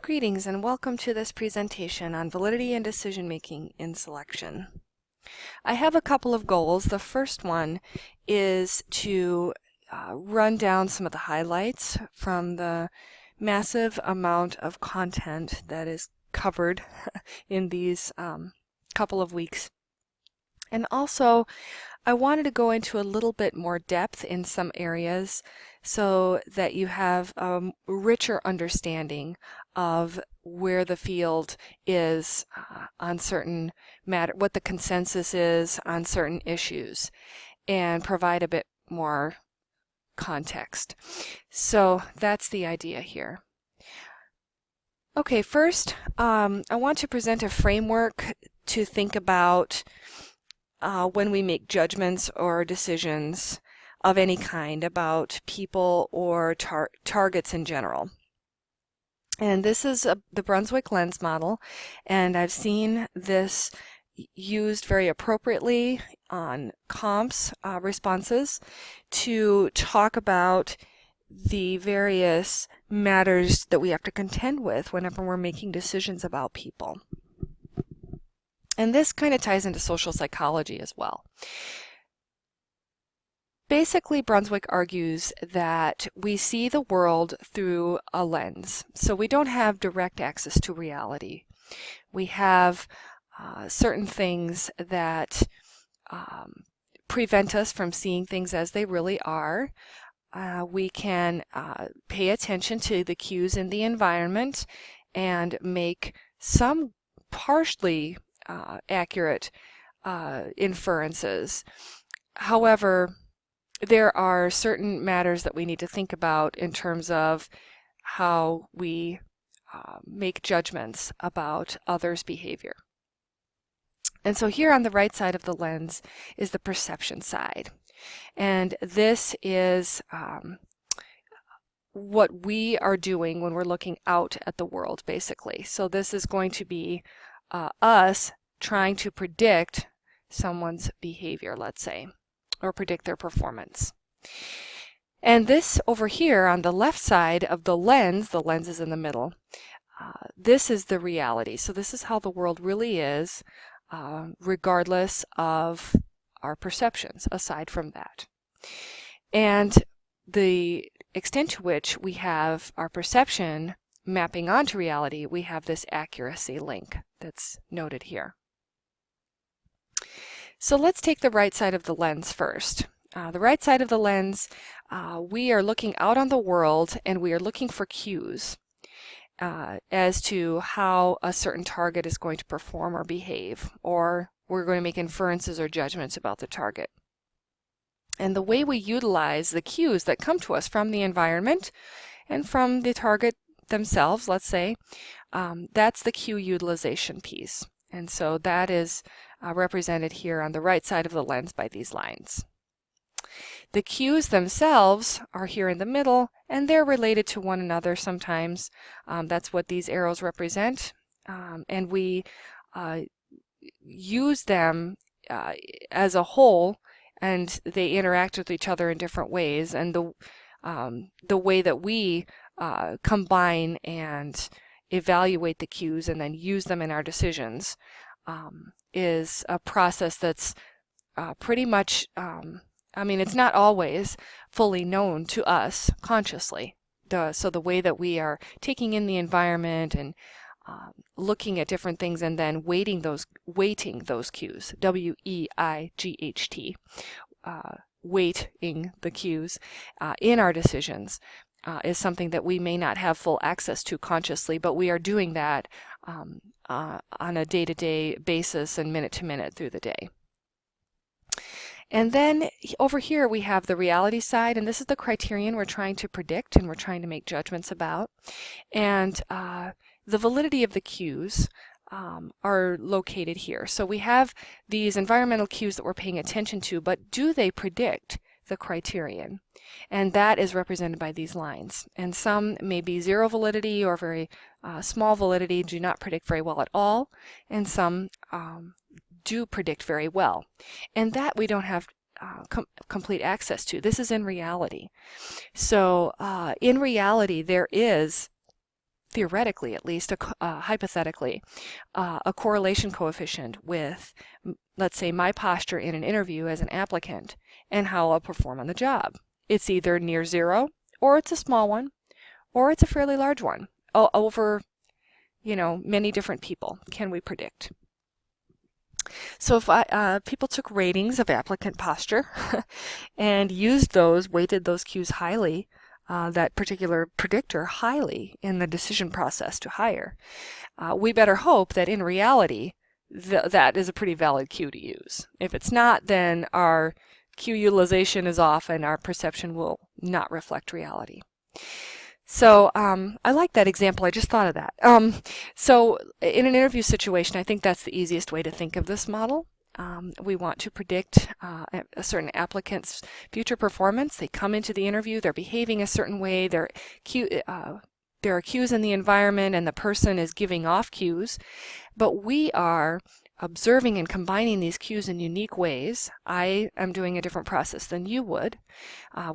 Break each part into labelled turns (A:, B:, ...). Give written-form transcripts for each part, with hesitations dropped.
A: Greetings and welcome to this presentation on validity and decision making in selection. I have a couple of goals. The first one is to run down some of the highlights from the massive amount of content that is covered in these couple of weeks. And also, I wanted to go into a little bit more depth in some areas so that you have a richer understanding of where the field is on certain matter, what the consensus is on certain issues, and provide a bit more context. So that's the idea here. Okay, first, I want to present a framework to think about when we make judgments or decisions of any kind about people or targets in general. And this is the Brunswick lens model, and I've seen this used very appropriately on comps responses to talk about the various matters that we have to contend with whenever we're making decisions about people. And this kind of ties into social psychology as well. Basically, Brunswick argues that we see the world through a lens. So we don't have direct access to reality. We have certain things that prevent us from seeing things as they really are. We can pay attention to the cues in the environment and make some partially accurate inferences. However, there are certain matters that we need to think about in terms of how we make judgments about others' behavior. And so here on the right side of the lens is the perception side. And this is what we are doing when we're looking out at the world, basically. So this is going to be us trying to predict someone's behavior, let's say, or predict their performance. And this over here on the left side of the lens is in the middle, this is the reality. So this is how the world really is, regardless of our perceptions, aside from that. And the extent to which we have our perception mapping onto reality, we have this accuracy link that's noted here. So let's take the right side of the lens first. The right side of the lens, we are looking out on the world and we are looking for cues as to how a certain target is going to perform or behave, or we're going to make inferences or judgments about the target. And the way we utilize the cues that come to us from the environment and from the target themselves, let's say, that's the cue utilization piece. And so that is represented here on the right side of the lens by these lines. The cues themselves are here in the middle, and they're related to one another sometimes. That's what these arrows represent. And we use them as a whole, and they interact with each other in different ways. And the way that we combine and evaluate the cues and then use them in our decisions is a process that's pretty much, I mean, it's not always fully known to us consciously. So the way that we are taking in the environment and looking at different things and then weighting those cues, W-E-I-G-H-T, weighting the cues in our decisions is something that we may not have full access to consciously, but we are doing that on a day-to-day basis and minute-to-minute through the day. And then over here we have the reality side, and this is the criterion we're trying to predict and we're trying to make judgments about. And the validity of the cues are located here. So we have these environmental cues that we're paying attention to, but do they predict the criterion? And that is represented by these lines. And some may be zero validity or very small validity, do not predict very well at all, and some do predict very well. And that we don't have complete access to. This is in reality. So in reality, there is theoretically at least, hypothetically, a correlation coefficient with, let's say, my posture in an interview as an applicant and how I'll perform on the job. It's either near zero, or it's a small one, or it's a fairly large one. Over, many different people can we predict. So if people took ratings of applicant posture and used those, weighted those cues highly, that particular predictor highly in the decision process to hire, we better hope that in reality that is a pretty valid cue to use. If it's not, then our cue utilization is off and our perception will not reflect reality. So I like that example. I just thought of that. So in an interview situation, I think that's the easiest way to think of this model. We want to predict a certain applicant's future performance. They come into the interview, they're behaving a certain way, there are cues in the environment and the person is giving off cues, but we are observing and combining these cues in unique ways. I am doing a different process than you would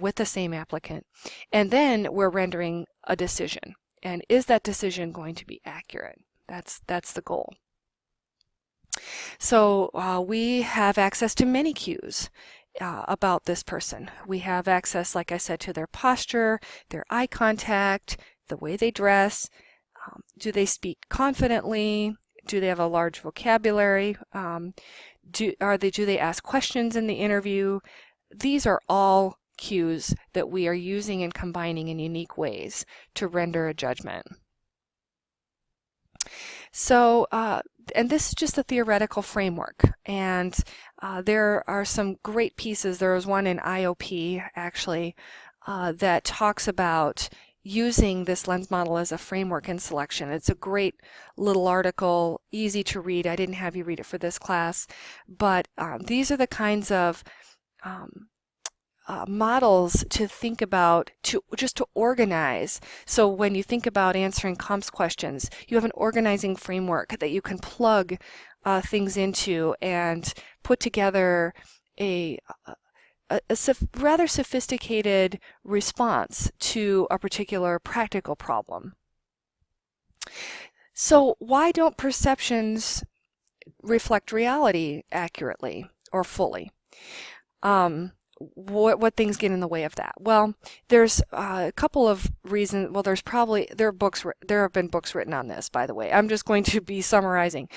A: with the same applicant. And then we're rendering a decision. And is that decision going to be accurate? That's the goal. So we have access to many cues about this person. We have access, like I said, to their posture, their eye contact, the way they dress. Do they speak confidently? Do they have a large vocabulary? Do they ask questions in the interview? These are all cues that we are using and combining in unique ways to render a judgment. So, and this is just a theoretical framework, and there are some great pieces. There was one in IOP, actually, that talks about using this lens model as a framework in selection. It's a great little article, easy to read. I didn't have you read it for this class, but these are the kinds of models to think about, just to organize. So when you think about answering comps questions, you have an organizing framework that you can plug things into and put together a rather sophisticated response to a particular practical problem. So why don't perceptions reflect reality accurately or fully? What things get in the way of that? Well, there's a couple of reasons. Well, there have been books written on this, by the way. I'm just going to be summarizing.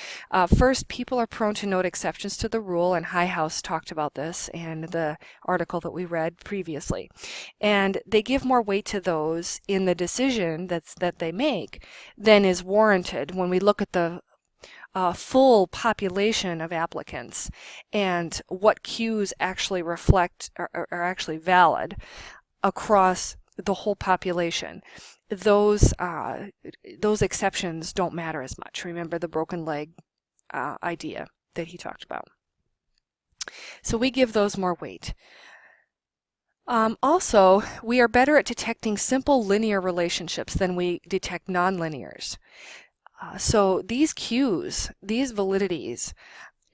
A: First, people are prone to note exceptions to the rule, and Highhouse talked about this in the article that we read previously. And they give more weight to those in the decision that they make than is warranted when we look at the full population of applicants and what cues actually reflect are actually valid across the whole population. Those exceptions don't matter as much. Remember the broken leg idea that he talked about. So we give those more weight. Also, we are better at detecting simple linear relationships than we detect nonlinears. So these cues, these validities,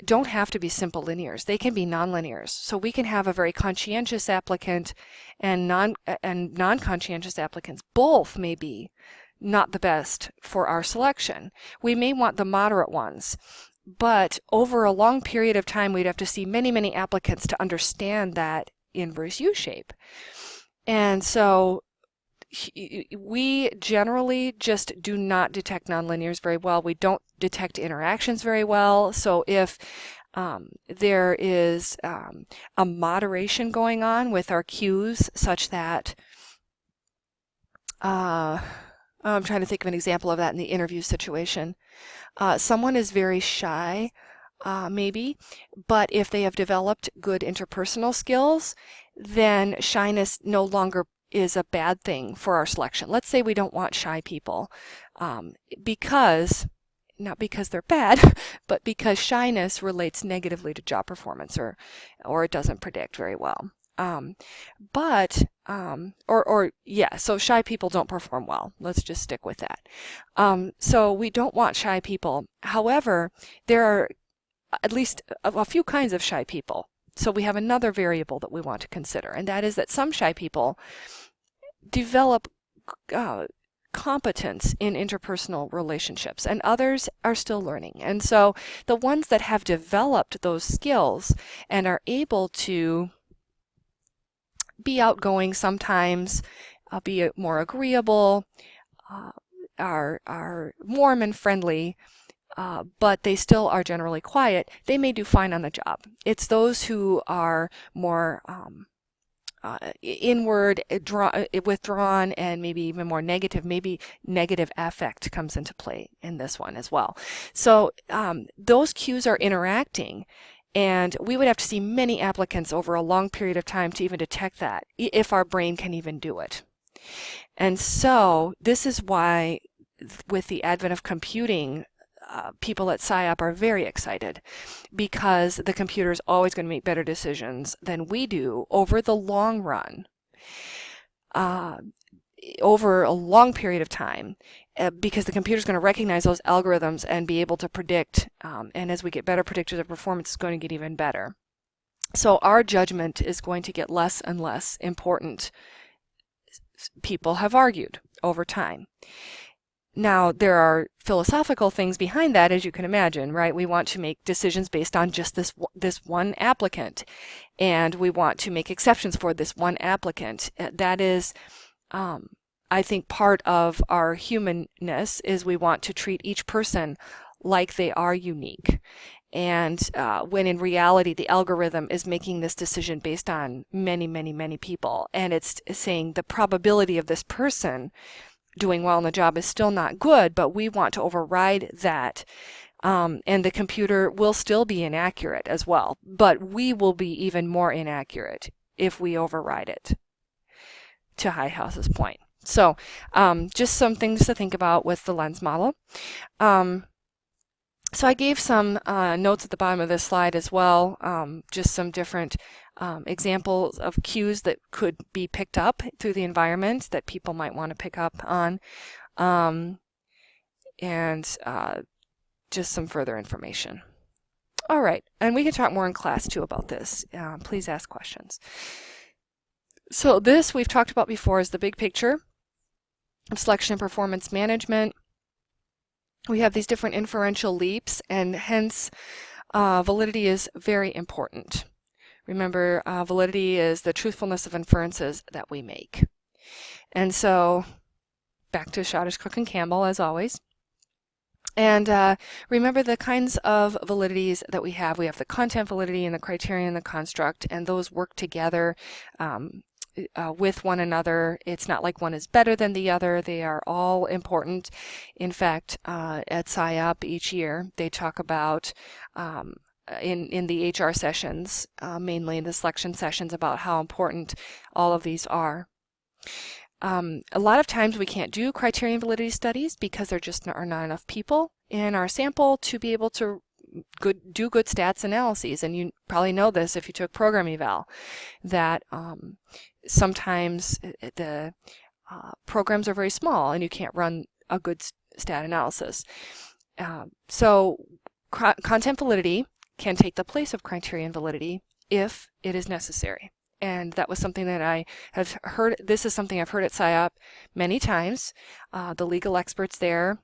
A: don't have to be simple linears. They can be nonlinears. So we can have a very conscientious applicant and non-conscientious applicants. Both may be not the best for our selection. We may want the moderate ones, but over a long period of time, we'd have to see many, many applicants to understand that inverse U-shape. And so we generally just do not detect nonlinears very well. We don't detect interactions very well. So if there is a moderation going on with our cues such that I'm trying to think of an example of that in the interview situation. Someone is very shy, maybe, but if they have developed good interpersonal skills, then shyness no longer is a bad thing for our selection. Let's say we don't want shy people not because they're bad, but because shyness relates negatively to job performance or it doesn't predict very well. So shy people don't perform well. Let's just stick with that. So we don't want shy people. However, there are at least a few kinds of shy people. So we have another variable that we want to consider, and that is that some shy people develop competence in interpersonal relationships, and others are still learning. And so the ones that have developed those skills and are able to be outgoing sometimes, be more agreeable, are warm and friendly, but they still are generally quiet, they may do fine on the job. It's those who are more inward, withdrawn, and maybe even more negative, maybe negative affect comes into play in this one as well. So those cues are interacting, and we would have to see many applicants over a long period of time to even detect that, if our brain can even do it. And so this is why, with the advent of computing, people at SciOp are very excited, because the computer is always going to make better decisions than we do over the long run, over a long period of time, because the computer is going to recognize those algorithms and be able to predict, and as we get better predictors of performance, it's going to get even better. So our judgment is going to get less and less important, people have argued over time. Now, there are philosophical things behind that, as you can imagine, right? We want to make decisions based on just this one applicant, and we want to make exceptions for this one applicant. That is, I think, part of our humanness, is we want to treat each person like they are unique. And when in reality, the algorithm is making this decision based on many, many, many people, and it's saying the probability of this person doing well in the job is still not good, but we want to override that. And the computer will still be inaccurate as well, but we will be even more inaccurate if we override it, to Highhouse's point. So just some things to think about with the lens model. So I gave some notes at the bottom of this slide as well, just some different examples of cues that could be picked up through the environment that people might want to pick up on, and just some further information. All right, and we can talk more in class too about this. Please ask questions. So this we've talked about before is the big picture of selection and performance management. We have these different inferential leaps, and hence validity is very important. Remember, validity is the truthfulness of inferences that we make. And so, back to Schottish, Cook, and Campbell, as always. And remember the kinds of validities that we have. We have the content validity and the criterion and the construct, and those work together with one another. It's not like one is better than the other. They are all important. In fact, at SciOp each year, they talk about in the HR sessions, mainly in the selection sessions, about how important all of these are. A lot of times we can't do criterion validity studies because there just are not enough people in our sample to be able to do good stats analyses. And you probably know this if you took program eval, that sometimes the programs are very small and you can't run a good stat analysis. So content validity can take the place of criterion validity if it is necessary. And that was something that I have heard. This is something I've heard at SciOp many times. The legal experts there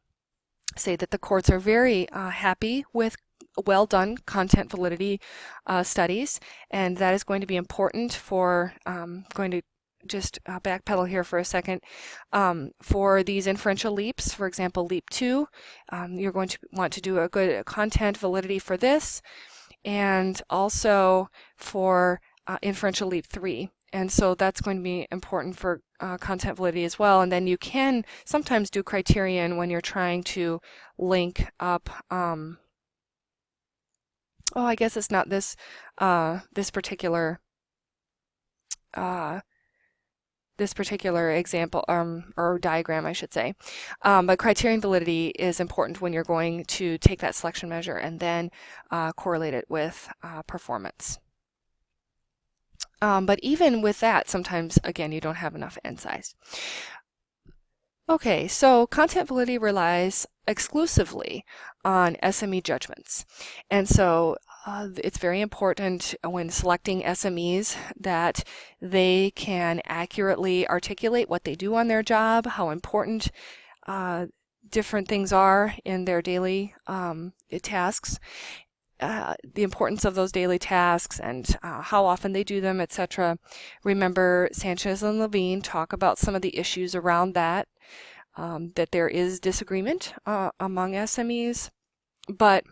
A: say that the courts are very happy with well done content validity studies, and that is going to be important for going to just backpedal here for a second. For these inferential leaps, for example, leap 2, you're going to want to do a good content validity for this, and also for inferential leap 3. And so that's going to be important for content validity as well. And then you can sometimes do criterion when you're trying to link up, oh, I guess it's not this this particular example or diagram, I should say. But criterion validity is important when you're going to take that selection measure and then correlate it with performance. But even with that, sometimes, again, you don't have enough n size. Okay, so content validity relies exclusively on SME judgments. And so It's very important when selecting SMEs that they can accurately articulate what they do on their job, how important different things are in their daily tasks, the importance of those daily tasks and how often they do them, etc. Remember, Sanchez and Levine talk about some of the issues around that, that there is disagreement among SMEs, but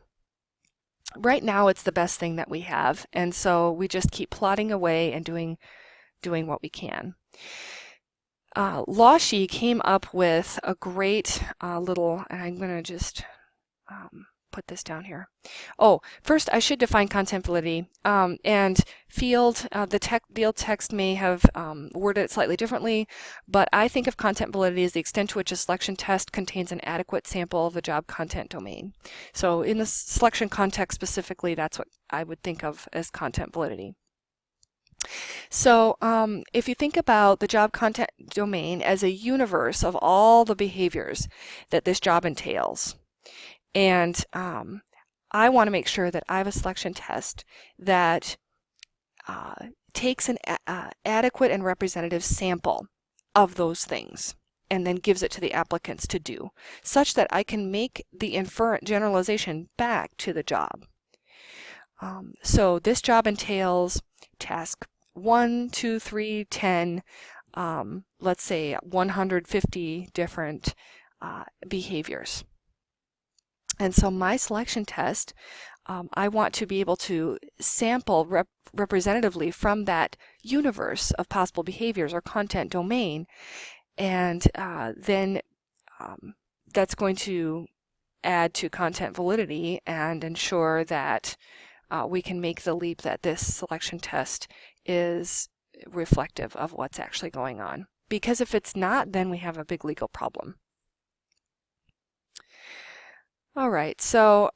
A: right now it's the best thing that we have, and so we just keep plodding away and doing what we can. Lashi came up with a great little, and I'm going to just put this down here. Oh, first I should define content validity, and field, the field text may have worded it slightly differently, but I think of content validity as the extent to which a selection test contains an adequate sample of the job content domain. So in the selection context specifically, that's what I would think of as content validity. So if you think about the job content domain as a universe of all the behaviors that this job entails, and I want to make sure that I have a selection test that takes an adequate and representative sample of those things and then gives it to the applicants to do, such that I can make the inferent generalization back to the job. So this job entails task 1, 2, 3, 10, let's say 150 different behaviors. And so my selection test, I want to be able to sample representatively from that universe of possible behaviors or content domain, and then that's going to add to content validity and ensure that we can make the leap that this selection test is reflective of what's actually going on. Because if it's not, then we have a big legal problem. All right, so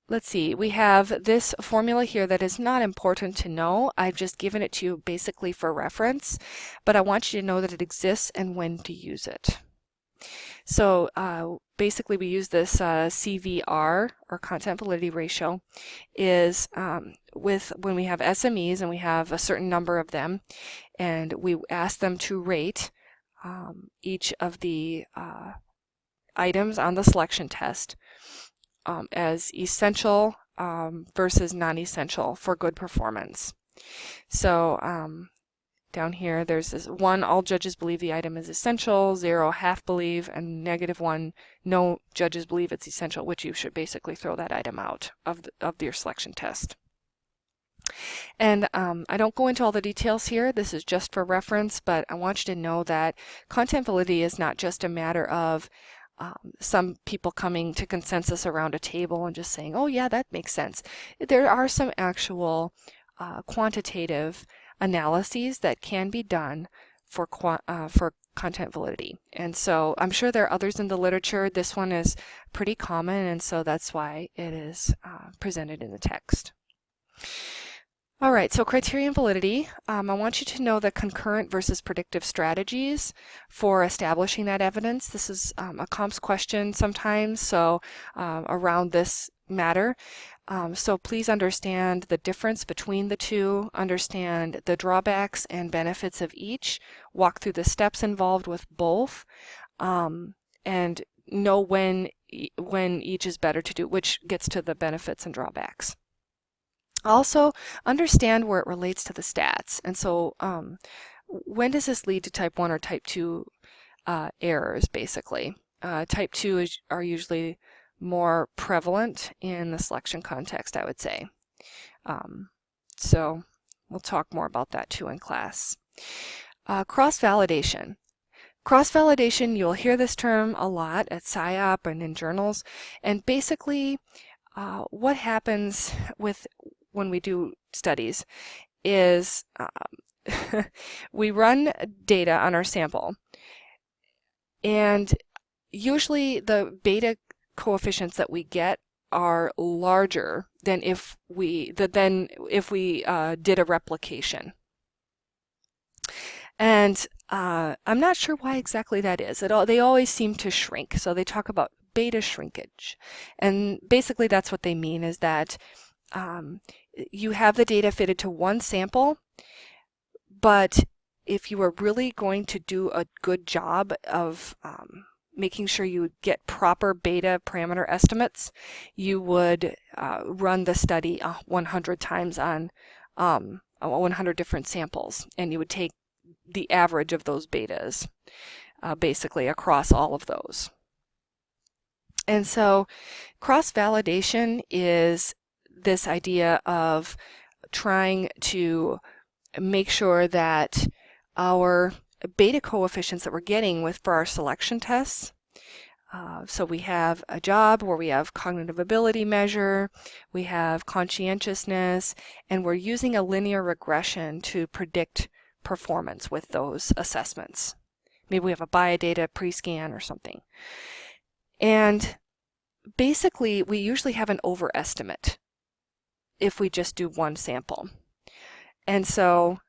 A: let's see. We have this formula here that is not important to know. I've just given it to you basically for reference, but I want you to know that it exists and when to use it. So basically we use this CVR, or content validity ratio, is when we have SMEs and we have a certain number of them, and we ask them to rate each of the items on the selection test as essential versus non-essential for good performance. So down here there's this 1, all judges believe the item is essential, 0, half believe, and -1, no judges believe it's essential, which you should basically throw that item out of your selection test. And I don't go into all the details here. This is just for reference, but I want you to know that content validity is not just a matter of some people coming to consensus around a table and just saying, oh yeah, that makes sense. There are some actual quantitative analyses that can be done for content validity. And so I'm sure there are others in the literature. This one is pretty common, and so that's why it is presented in the text. All right, so criterion validity. I want you to know the concurrent versus predictive strategies for establishing that evidence. This is a comps question sometimes, so around this matter. So please understand the difference between the two, understand the drawbacks and benefits of each, walk through the steps involved with both, and know when each is better to do, which gets to the benefits and drawbacks. Also, understand where it relates to the stats. And so when does this lead to type 1 or type 2 errors, basically? Type 2 are usually more prevalent in the selection context, I would say. So we'll talk more about that too in class. Cross-validation. Cross-validation, you'll hear this term a lot at SciOp and in journals. And basically, what happens when we do studies is we run data on our sample, and usually the beta coefficients that we get are larger than if we did a replication. And I'm not sure why exactly that is. They always seem to shrink. So they talk about beta shrinkage. And basically that's what they mean, is that you have the data fitted to one sample, but if you are really going to do a good job of making sure you get proper beta parameter estimates, you would run the study 100 times on 100 different samples, and you would take the average of those betas basically across all of those. And so cross-validation is this idea of trying to make sure that our beta coefficients that we're getting for our selection tests, so we have a job where we have cognitive ability measure, we have conscientiousness, and we're using a linear regression to predict performance with those assessments. Maybe we have a biodata pre-scan or something. And basically, we usually have an overestimate if we just do one sample. And so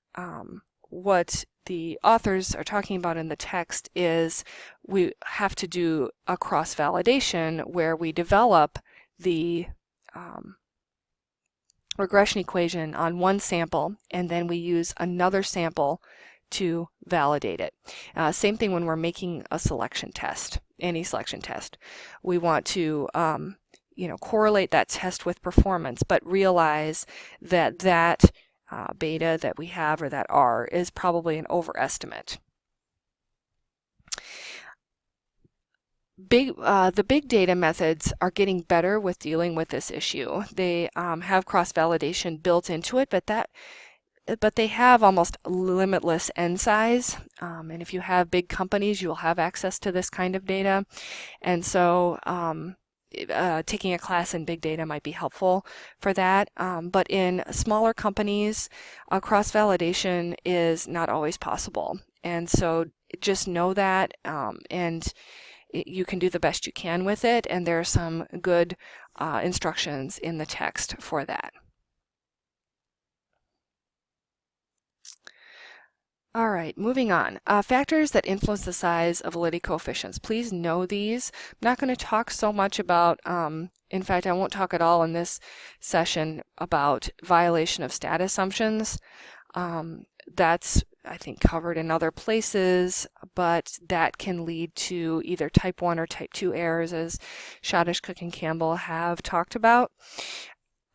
A: what the authors are talking about in the text is we have to do a cross-validation where we develop the regression equation on one sample, and then we use another sample to validate it. Same thing when we're making a selection test, any selection test. We want to correlate that test with performance, but realize that beta that we have, or that R, is probably an overestimate. The big data methods are getting better with dealing with this issue. They have cross-validation built into it, but they have almost limitless n size. And if you have big companies, you'll have access to this kind of data. And so taking a class in big data might be helpful for that. But in smaller companies, cross-validation is not always possible. And so just know that, and you can do the best you can with it. And there are some good instructions in the text for that. All right, moving on. Factors that influence the size of validity coefficients. Please know these. I'm not going to talk so much about, in fact, I won't talk at all in this session about violation of stat assumptions. That's, I think, covered in other places, but that can lead to either type 1 or type 2 errors, as Schottish, Cook, and Campbell have talked about.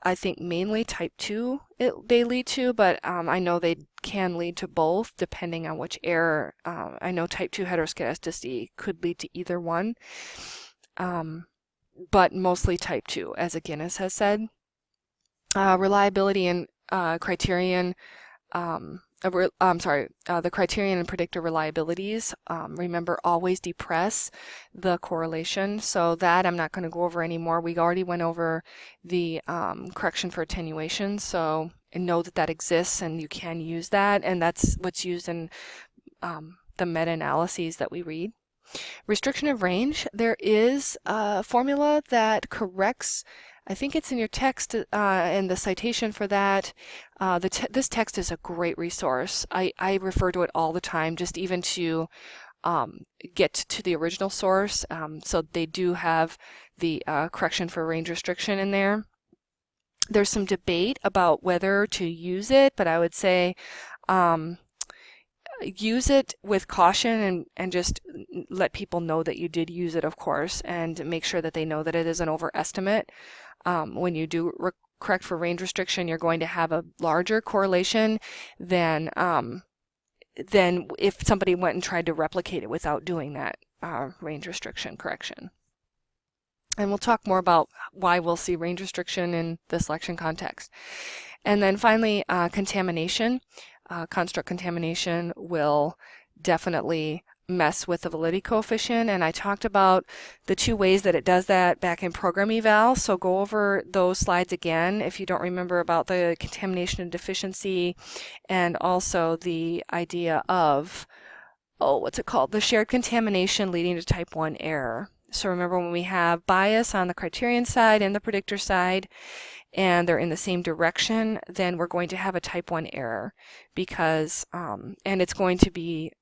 A: I think mainly type 2 they lead to, but I know they can lead to both depending on which error. I know type 2 heteroscedasticity could lead to either one, but mostly type 2, as Guinness has said. Reliability and criterion, the criterion and predictor reliabilities, remember, always depress the correlation. So that I'm not going to go over anymore. We already went over the correction for attenuation, so know that exists and you can use that, and that's what's used in the meta-analyses that we read. Restriction of range, there is a formula that corrects, I think it's in your text and the citation for that. This text is a great resource. I refer to it all the time, just even to get to the original source. So they do have the correction for range restriction in there. There's some debate about whether to use it, but I would say use it with caution and just let people know that you did use it, of course, and make sure that they know that it is an overestimate. When you do correct for range restriction, you're going to have a larger correlation than if somebody went and tried to replicate it without doing that range restriction correction. And we'll talk more about why we'll see range restriction in the selection context. And then finally, contamination. Construct contamination will definitely mess with the validity coefficient, and I talked about the two ways that it does that back in program eval, so go over those slides again if you don't remember about the contamination and deficiency, and also the idea of, the shared contamination leading to type 1 error. So remember, when we have bias on the criterion side and the predictor side, and they're in the same direction, then we're going to have a type 1 error, because and it's going to be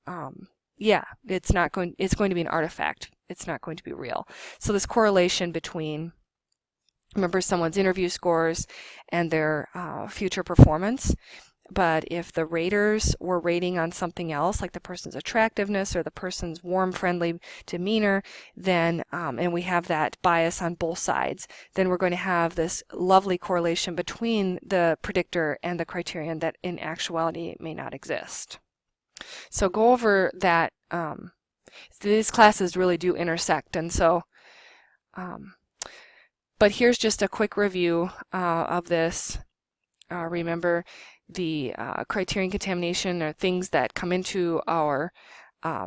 A: it's going to be an artifact. it's not going to be real. So this correlation between, remember, someone's interview scores and their future performance. But if the raters were rating on something else, like the person's attractiveness or the person's warm, friendly demeanor, then, and we have that bias on both sides, then we're going to have this lovely correlation between the predictor and the criterion that in actuality may not exist. So go over that. These classes really do intersect, and so, but here's just a quick review of this. Remember, the criterion contamination are things that come into our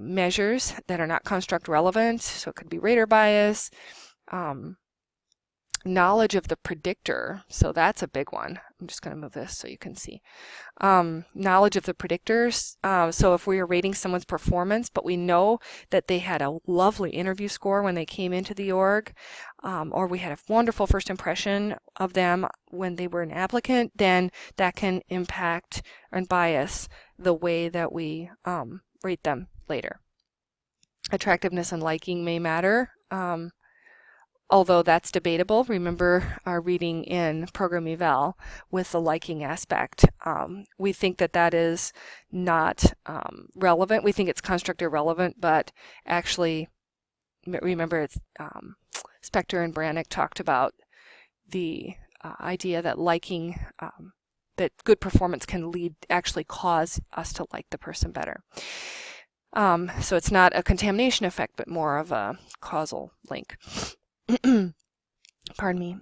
A: measures that are not construct relevant, so it could be rater bias, knowledge of the predictor, so that's a big one. I'm just going to move this so you can see. Knowledge of the predictors, so if we are rating someone's performance, but we know that they had a lovely interview score when they came into the org, or we had a wonderful first impression of them when they were an applicant, then that can impact and bias the way that we rate them later. Attractiveness and liking may matter. Although that's debatable. Remember our reading in program eval with the liking aspect. We think that that is not relevant. We think it's construct irrelevant, but actually, remember, it's Spector and Brannick talked about the idea that liking, that good performance can actually cause us to like the person better. So it's not a contamination effect, but more of a causal link. Pardon me.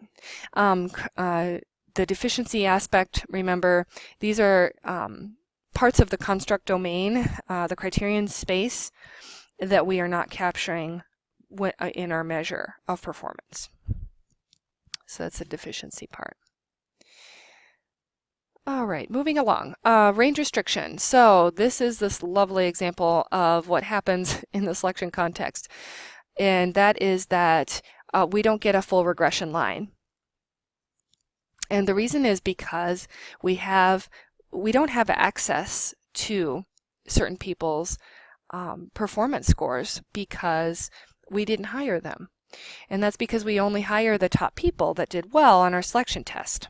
A: The deficiency aspect, remember, these are parts of the construct domain, the criterion space, that we are not capturing in our measure of performance. So that's the deficiency part. All right, moving along. Range restriction. So this is this lovely example of what happens in the selection context. And that is that we don't get a full regression line. And the reason is because we don't have access to certain people's performance scores because we didn't hire them. And that's because we only hire the top people that did well on our selection test.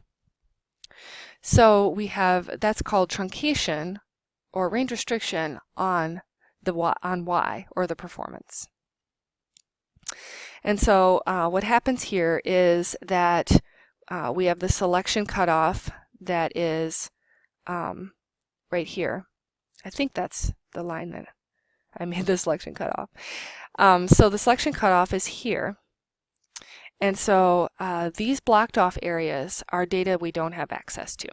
A: So we have, that's called truncation or range restriction on Y, or the performance. And so what happens here is that we have the selection cutoff that is right here. I think that's the line that I made the selection cutoff. So the selection cutoff is here. And so these blocked off areas are data we don't have access to.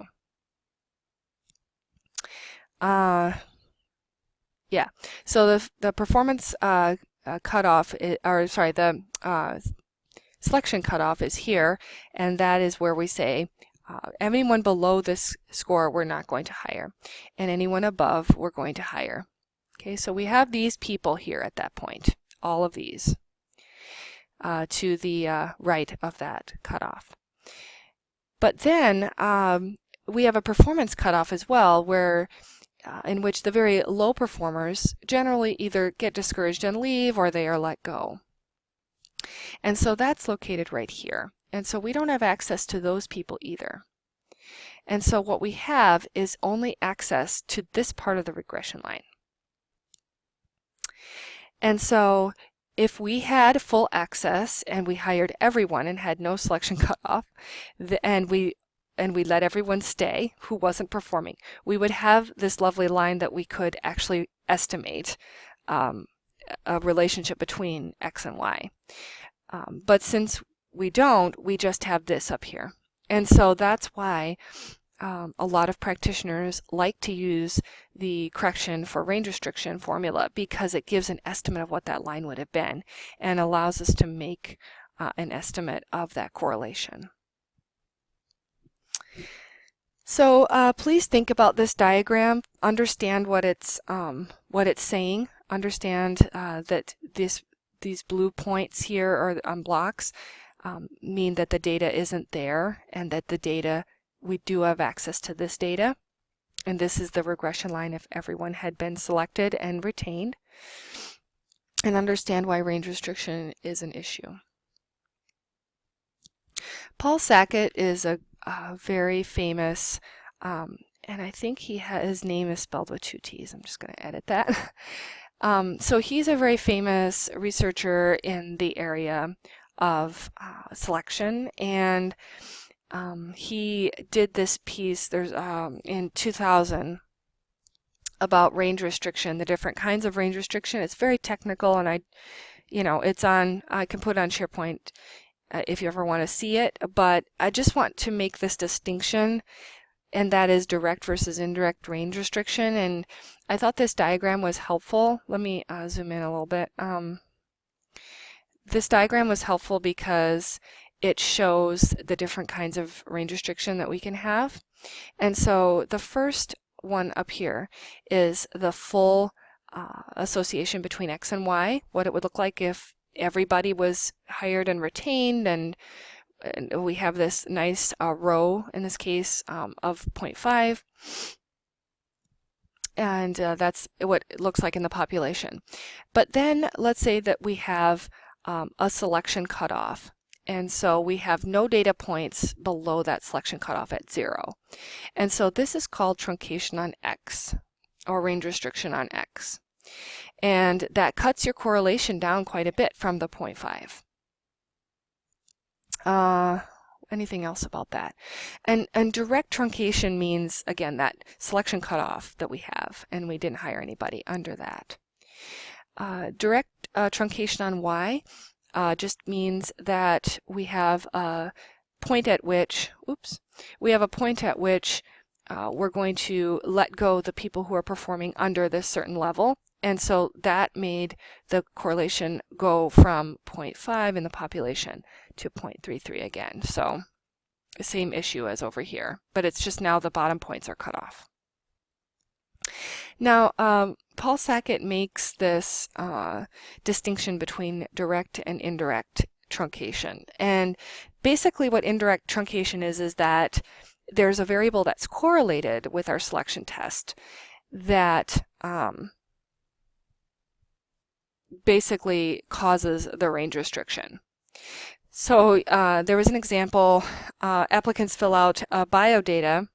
A: Yeah, so the performance cutoff, the selection cutoff is here, and that is where we say anyone below this score we're not going to hire, and anyone above we're going to hire. Okay, so we have these people here at that point, all of these to the right of that cutoff. But then we have a performance cutoff as well, where in which the very low performers generally either get discouraged and leave or they are let go. And so that's located right here. And so we don't have access to those people either. And so what we have is only access to this part of the regression line. And so if we had full access and we hired everyone and had no selection cutoff, and we let everyone stay who wasn't performing, we would have this lovely line that we could actually estimate a relationship between X and Y. But since we don't, we just have this up here. And so that's why a lot of practitioners like to use the correction for range restriction formula, because it gives an estimate of what that line would have been and allows us to make an estimate of that correlation. So please think about this diagram, understand what it's saying, understand that these blue points here or on blocks mean that the data isn't there, and that the data, we do have access to this data, and this is the regression line if everyone had been selected and retained. and understand why range restriction is an issue. Paul Sackett is a very famous, and I think his name is spelled with 2 T's. I'm just going to edit that. So he's a very famous researcher in the area of selection, and he did this piece in 2000 about range restriction, the different kinds of range restriction. It's very technical, and I can put it on SharePoint if you ever want to see it, but I just want to make this distinction, and that is direct versus indirect range restriction. And I thought this diagram was helpful. Let me zoom in a little bit. This diagram was helpful because it shows the different kinds of range restriction that we can have. And so the first one up here is the full association between X and Y, what it would look like if everybody was hired and retained, and we have this nice row, in this case, of 0.5, and that's what it looks like in the population. But then let's say that we have a selection cutoff, and so we have no data points below that selection cutoff at 0. And so this is called truncation on X, or range restriction on X. And that cuts your correlation down quite a bit from the 0.5. Anything else about that? And direct truncation means, again, that selection cutoff that we have, and we didn't hire anybody under that. Direct truncation on Y just means that we have a point at which, we're going to let go the people who are performing under this certain level. And so that made the correlation go from 0.5 in the population to 0.33 again. So the same issue as over here, but it's just now the bottom points are cut off. Now, Paul Sackett makes this distinction between direct and indirect truncation. And basically what indirect truncation is that there's a variable that's correlated with our selection test that basically causes the range restriction. So there was an example, applicants fill out a biodata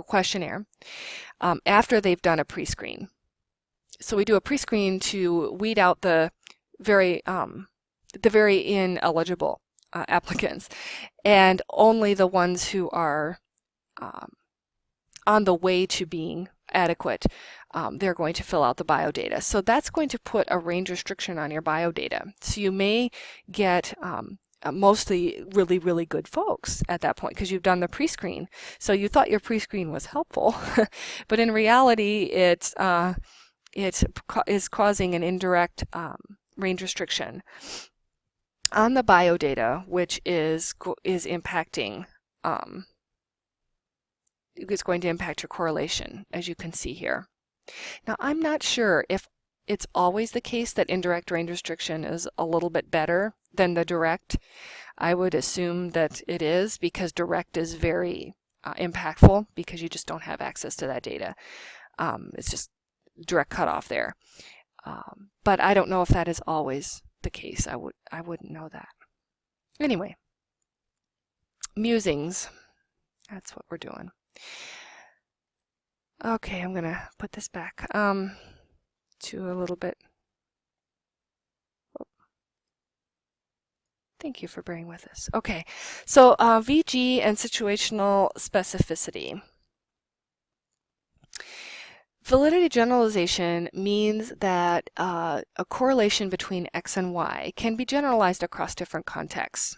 A: questionnaire after they've done a pre-screen. So we do a pre-screen to weed out the very ineligible applicants, and only the ones who are on the way to being adequate, they're going to fill out the biodata. So that's going to put a range restriction on your biodata. So you may get mostly really, really good folks at that point because you've done the pre-screen. So you thought your pre-screen was helpful, but in reality it is causing an indirect range restriction on the biodata, which is impacting it's going to impact your correlation, as you can see here. Now, I'm not sure if it's always the case that indirect range restriction is a little bit better than the direct. I would assume that it is, because direct is very impactful because you just don't have access to that data. It's just direct cutoff there. But I don't know if that is always the case. I wouldn't know that. Anyway, musings. That's what we're doing. Okay, I'm gonna put this back to a little bit. Thank you for bearing with us. Okay, so VG and situational specificity. Validity generalization means that a correlation between X and Y can be generalized across different contexts.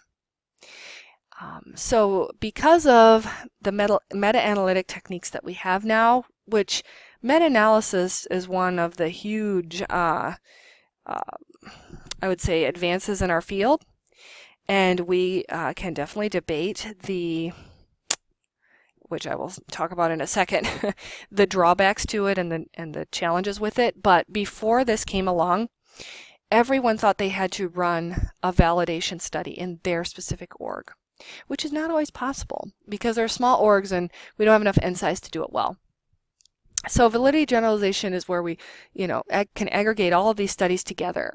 A: So because of the meta-analytic techniques that we have now, which meta-analysis is one of the huge, I would say, advances in our field, and we can definitely debate which I will talk about in a second, the drawbacks to it and the challenges with it. But before this came along, everyone thought they had to run a validation study in their specific org, which is not always possible because they're small orgs and we don't have enough N size to do it well. So validity generalization is where we, can aggregate all of these studies together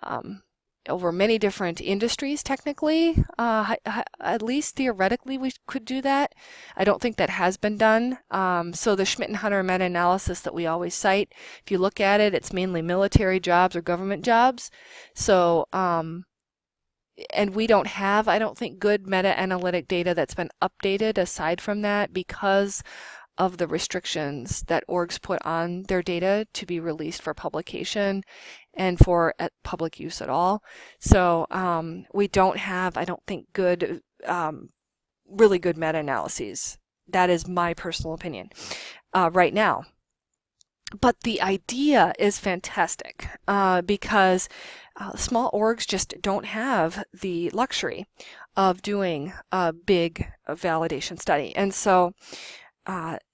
A: um, over many different industries. Technically, at least theoretically, we could do that. I don't think that has been done. So the Schmidt and Hunter meta-analysis that we always cite, if you look at it, it's mainly military jobs or government jobs. So and we don't have, I don't think, good meta-analytic data that's been updated aside from that because of the restrictions that orgs put on their data to be released for publication and for public use at all. So we don't have, I don't think, good, really good meta-analyses. That is my personal opinion right now. But the idea is fantastic because small orgs just don't have the luxury of doing a big validation study. And so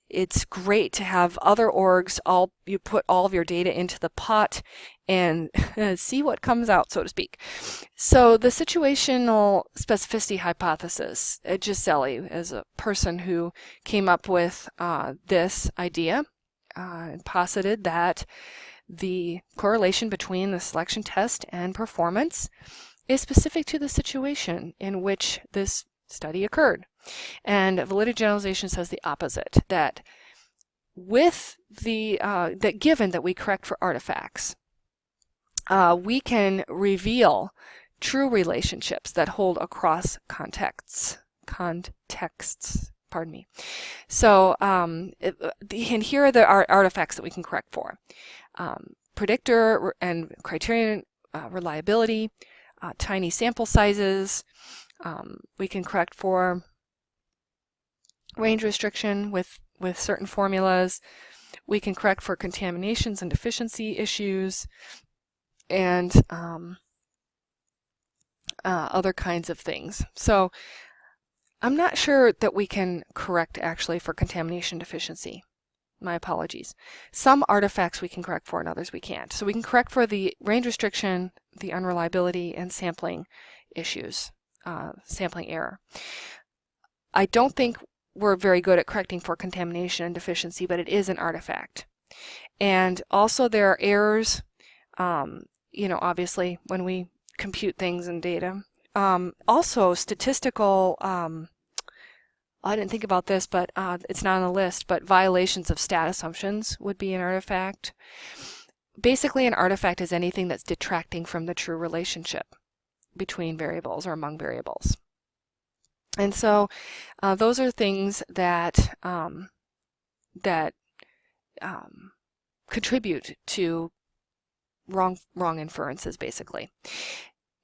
A: it's great to have other orgs, you put all of your data into the pot and see what comes out, so to speak. So the situational specificity hypothesis, Giselli is a person who came up with this idea and posited that the correlation between the selection test and performance is specific to the situation in which this study occurred. And validity generalization says the opposite, that with that given that we correct for artifacts, we can reveal true relationships that hold across contexts, pardon me. So, and here are the artifacts that we can correct for. Predictor and criterion reliability, tiny sample sizes. We can correct for range restriction with certain formulas. We can correct for contaminations and deficiency issues, and other kinds of things. So I'm not sure that we can correct actually for contamination deficiency. My apologies. Some artifacts we can correct for and others we can't. So we can correct for the range restriction, the unreliability, and sampling issues, sampling error. I don't think we're very good at correcting for contamination and deficiency, but it is an artifact. And also there are errors, obviously when we compute things in data. Also statistical, I didn't think about this, but it's not on the list, but violations of stat assumptions would be an artifact. Basically, an artifact is anything that's detracting from the true relationship between variables or among variables. And so those are things that contribute to wrong inferences, basically.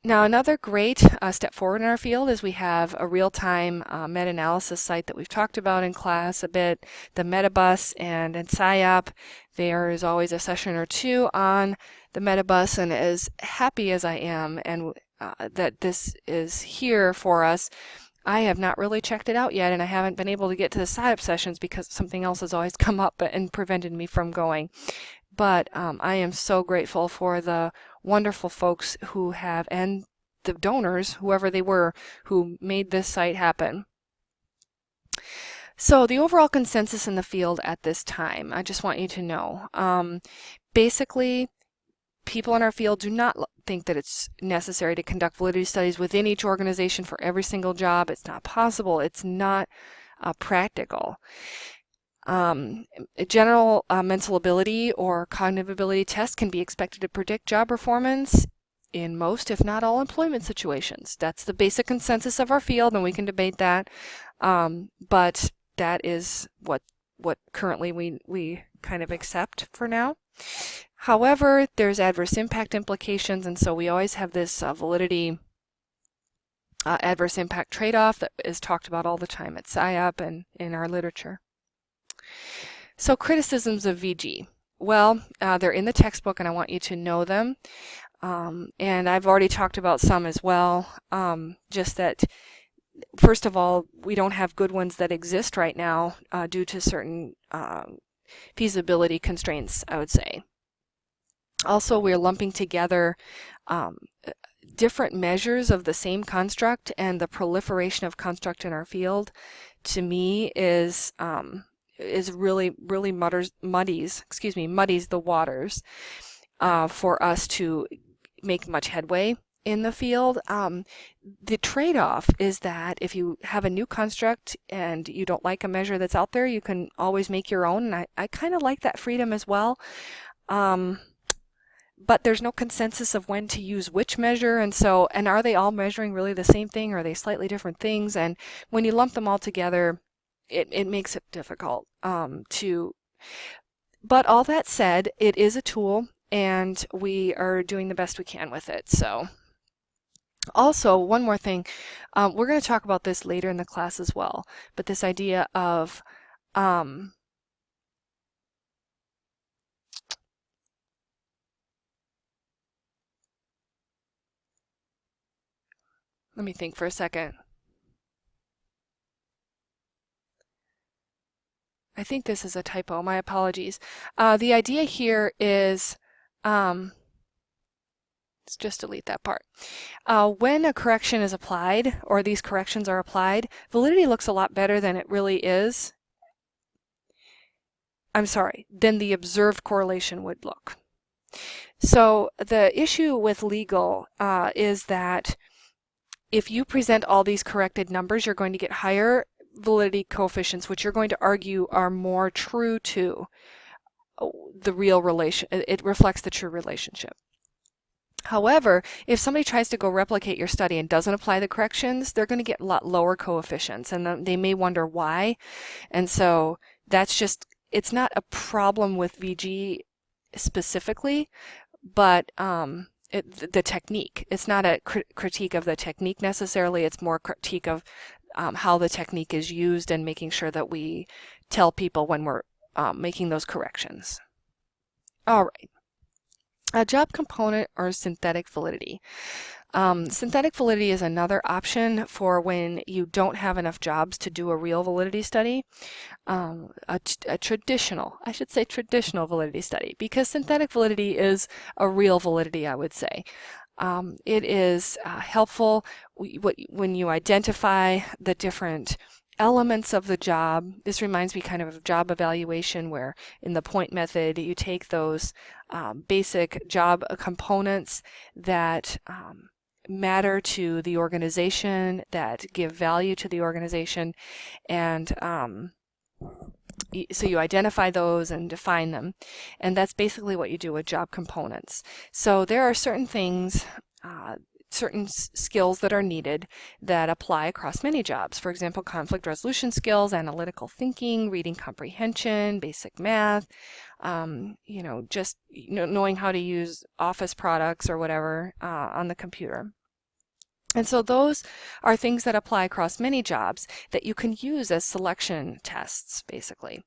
A: Now, another great step forward in our field is we have a real-time meta-analysis site that we've talked about in class a bit, the Metabus, and in SciOp, there is always a session or two on the Metabus, and as happy as I am and that this is here for us, I have not really checked it out yet, and I haven't been able to get to the SciOp sessions because something else has always come up and prevented me from going. But I am so grateful for the wonderful folks who have, and the donors, whoever they were, who made this site happen. So the overall consensus in the field at this time, I just want you to know, basically, people in our field do not think that it's necessary to conduct validity studies within each organization for every single job. It's not possible. It's not practical. A general mental ability or cognitive ability test can be expected to predict job performance in most, if not all, employment situations. That's the basic consensus of our field, and we can debate that. But that is what currently we kind of accept for now. However, there's adverse impact implications, and so we always have this validity adverse impact trade-off that is talked about all the time at SciOp and in our literature. So criticisms of VG. Well, they're in the textbook and I want you to know them. And I've already talked about some as well. Just that, first of all, we don't have good ones that exist right now due to certain feasibility constraints, I would say. Also, we're lumping together different measures of the same construct, and the proliferation of construct in our field, to me, is really muddies the waters for us to make much headway in the field. The trade-off is that if you have a new construct and you don't like a measure that's out there, you can always make your own. And I kind of like that freedom as well. But there's no consensus of when to use which measure, and are they all measuring really the same thing, or are they slightly different things? And when you lump them all together, it makes it difficult but all that said, it is a tool, and we are doing the best we can with it. So also, one more thing, we're going to talk about this later in the class as well, but this idea of let me think for a second. I think this is a typo. My apologies. The idea here is, let's just delete that part. When a correction is applied, or these corrections are applied, validity looks a lot better than it really is. I'm sorry, than the observed correlation would look. So the issue with legal is that if you present all these corrected numbers, you're going to get higher validity coefficients, which you're going to argue are more true to the real relation. It reflects the true relationship. However, if somebody tries to go replicate your study and doesn't apply the corrections, they're going to get a lot lower coefficients, and they may wonder why. And so that's just, it's not a problem with VG specifically, but the technique. It's not a critique of the technique necessarily. It's more critique of how the technique is used and making sure that we tell people when we're making those corrections. All right. A job component or synthetic validity. Synthetic validity is another option for when you don't have enough jobs to do a real validity study. A traditional validity study, because synthetic validity is a real validity, I would say. It is helpful when you identify the different elements of the job. This reminds me kind of job evaluation, where in the point method you take those basic job components that matter to the organization, that give value to the organization, and so you identify those and define them, and that's basically what you do with job components. So there are certain things, certain skills that are needed that apply across many jobs. For example, conflict resolution skills, analytical thinking, reading comprehension, basic math, just knowing how to use Office products or whatever on the computer. And so those are things that apply across many jobs that you can use as selection tests, basically.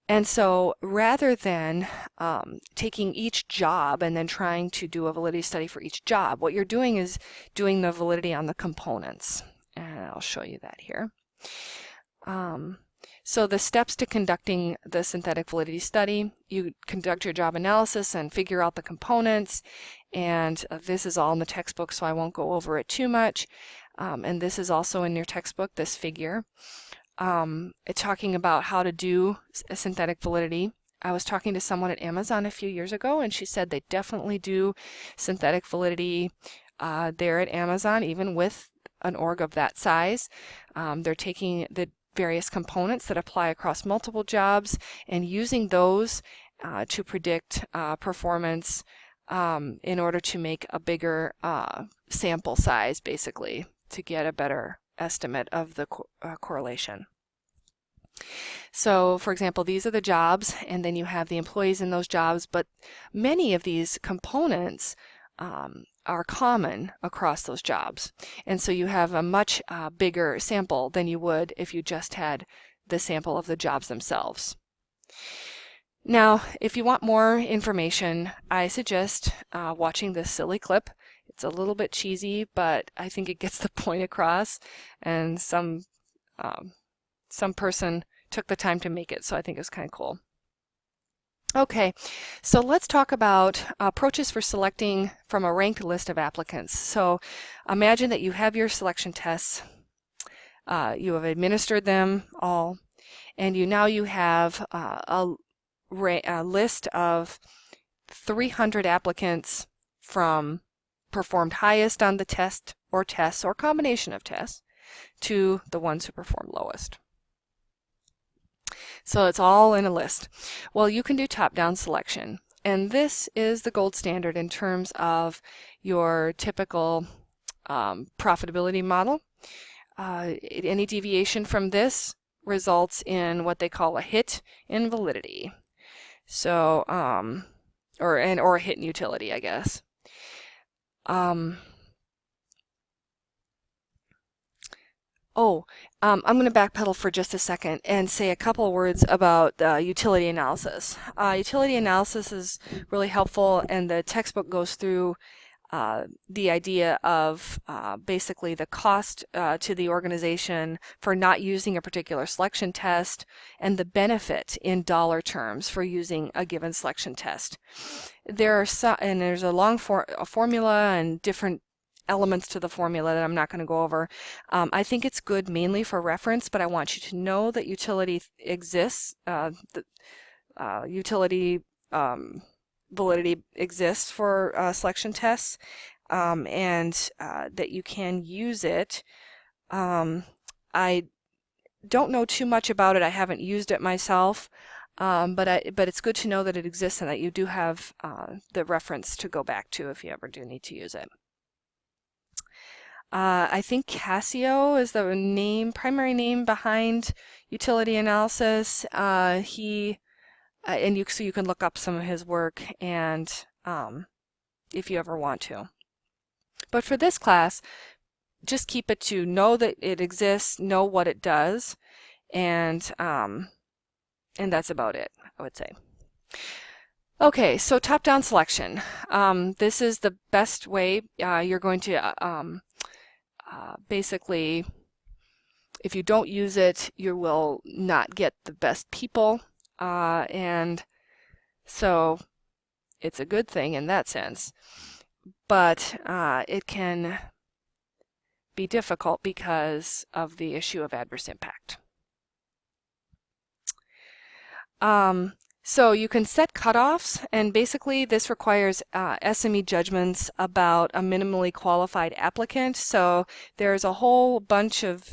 A: And so rather than taking each job and then trying to do a validity study for each job, what you're doing is doing the validity on the components. And I'll show you that here. So the steps to conducting the synthetic validity study: you conduct your job analysis and figure out the components. And this is all in the textbook, so I won't go over it too much. And this is also in your textbook, this figure. It's talking about how to do a synthetic validity. I was talking to someone at Amazon a few years ago, and she said they definitely do synthetic validity there at Amazon, even with an org of that size. They're taking the various components that apply across multiple jobs and using those to predict performance in order to make a bigger sample size, basically, to get a better estimate of the correlation. So, for example, these are the jobs, and then you have the employees in those jobs, but many of these components are common across those jobs. And so you have a much bigger sample than you would if you just had the sample of the jobs themselves. Now, if you want more information, I suggest watching this silly clip. It's a little bit cheesy, but I think it gets the point across, and some person took the time to make it, so I think it's kind of cool. Okay, so let's talk about approaches for selecting from a ranked list of applicants. So imagine that you have your selection tests, you have administered them all, and now you have a list of 300 applicants from performed highest on the test or tests or combination of tests to the ones who performed lowest. So it's all in a list. Well, you can do top-down selection, and this is the gold standard in terms of your typical profitability model. Any deviation from this results in what they call a hit in validity. So, or a hit in utility, I guess. I'm going to backpedal for just a second and say a couple of words about utility analysis. Utility analysis is really helpful, and the textbook goes through the idea of basically the cost to the organization for not using a particular selection test and the benefit in dollar terms for using a given selection test. There's a long formula and different elements to the formula that I'm not going to go over. I think it's good mainly for reference, but I want you to know that utility exists. Utility validity exists for selection tests, and that you can use it. I don't know too much about it. I haven't used it myself, but it's good to know that it exists and that you do have the reference to go back to if you ever do need to use it. I think Casio is the primary name behind utility analysis. So you can look up some of his work, and if you ever want to. But for this class, just keep it to know that it exists, know what it does, and that's about it, I would say. Okay, so top-down selection. This is the best way. You're going to basically, if you don't use it, you will not get the best people. And so it's a good thing in that sense, but it can be difficult because of the issue of adverse impact. So you can set cutoffs, and basically this requires SME judgments about a minimally qualified applicant. So there's a whole bunch of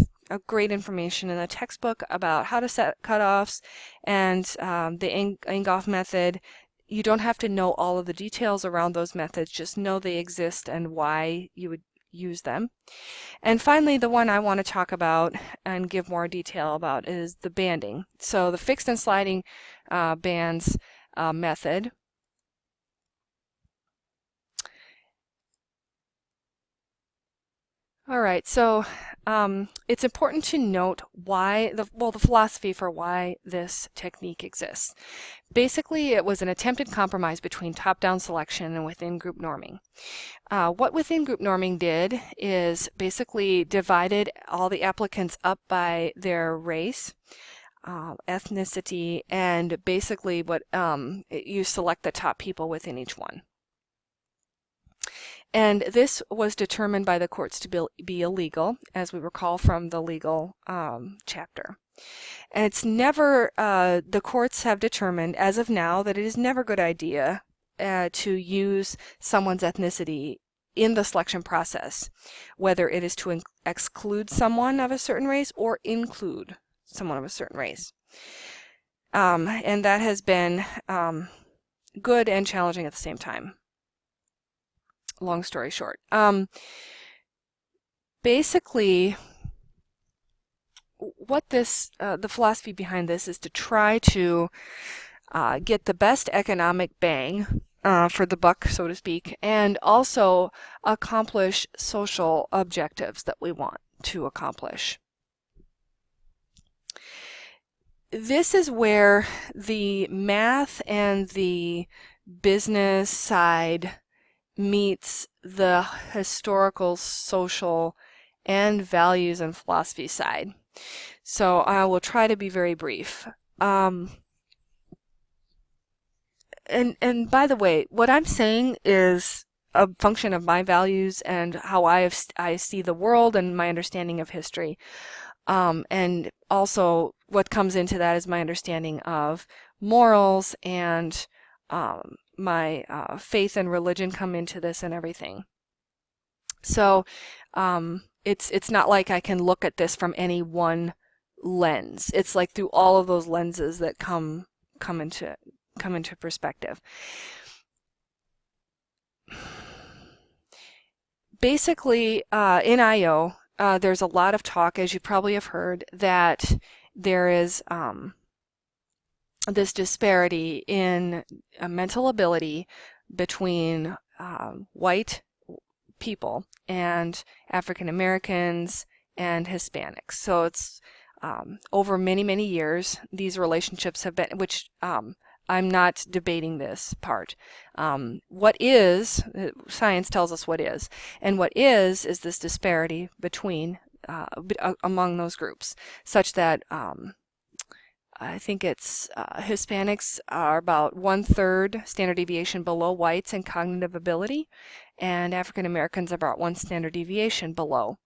A: great information in the textbook about how to set cutoffs and the Enghoff method. You don't have to know all of the details around those methods, just know they exist and why you would use them. And finally, the one I want to talk about and give more detail about is the banding. So the fixed and sliding bands method. All right, so it's important to note why the philosophy for why this technique exists. Basically, it was an attempted compromise between top-down selection and within-group norming. What within-group norming did is basically divided all the applicants up by their race, ethnicity, and basically what you select the top people within each one. And this was determined by the courts to be illegal, as we recall from the legal chapter. And it's never, the courts have determined as of now that it is never a good idea to use someone's ethnicity in the selection process, whether it is to exclude someone of a certain race or include someone of a certain race. And that has been good and challenging at the same time. Long story short. Basically, what the philosophy behind this is to try to get the best economic bang for the buck, so to speak, and also accomplish social objectives that we want to accomplish. This is where the math and the business side meets the historical, social, and values and philosophy side. So I will try to be very brief. And by the way, what I'm saying is a function of my values and how I see the world and my understanding of history. And also what comes into that is my understanding of morals, and my faith and religion come into this and everything. So it's not like I can look at this from any one lens. It's like through all of those lenses that come into perspective. Basically, in IO, there's a lot of talk, as you probably have heard, that there is this disparity in mental ability between white people and African Americans and Hispanics. So it's over many, many years, these relationships have been, which I'm not debating this part. What is, science tells us what is, and what is this disparity between, among those groups, such that I think it's Hispanics are about 1/3 standard deviation below whites in cognitive ability, and African Americans about 1 standard deviation below.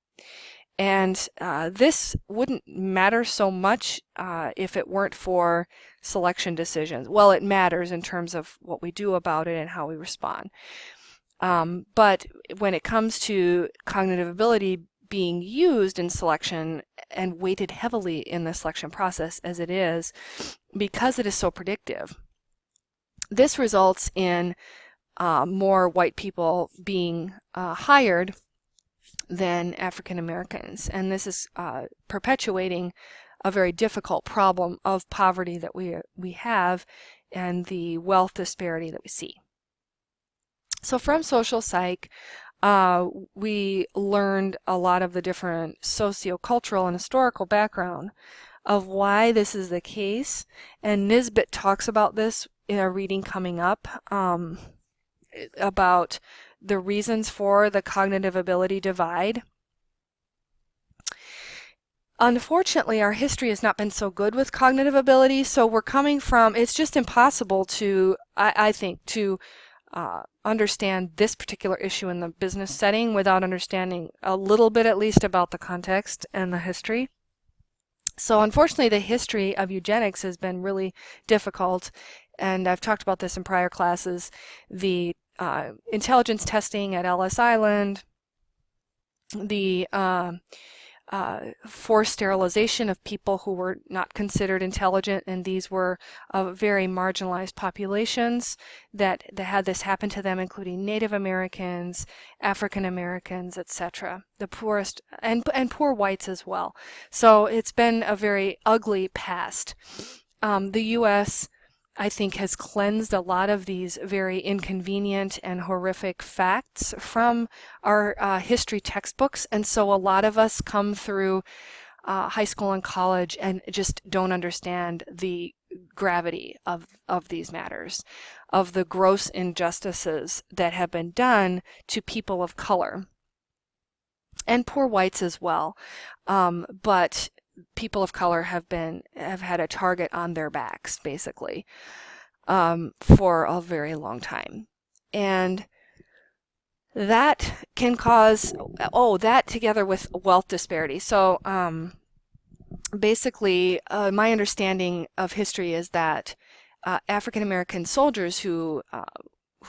A: And this wouldn't matter so much if it weren't for selection decisions. Well, it matters in terms of what we do about it and how we respond. But when it comes to cognitive ability being used in selection and weighted heavily in the selection process as it is, because it is so predictive, this results in more white people being hired than African Americans, and this is perpetuating a very difficult problem of poverty that we have and the wealth disparity that we see. So from social psych, we learned a lot of the different sociocultural and historical background of why this is the case, and Nisbet talks about this in a reading coming up about the reasons for the cognitive ability divide. Unfortunately, our history has not been so good with cognitive ability, so we're coming from, it's just impossible to, I think, to understand this particular issue in the business setting without understanding a little bit at least about the context and the history. So unfortunately, the history of eugenics has been really difficult, and I've talked about this in prior classes. The intelligence testing at Ellis Island, the forced sterilization of people who were not considered intelligent, and these were very marginalized populations that had this happen to them, including Native Americans, African Americans, etc. The poorest, and poor whites as well. So it's been a very ugly past. The U.S., I think, has cleansed a lot of these very inconvenient and horrific facts from our history textbooks, and so a lot of us come through high school and college and just don't understand the gravity of these matters, of the gross injustices that have been done to people of color and poor whites as well. But people of color have had a target on their backs, basically, for a very long time. And that can cause, that together with wealth disparity. So basically, my understanding of history is that African American soldiers who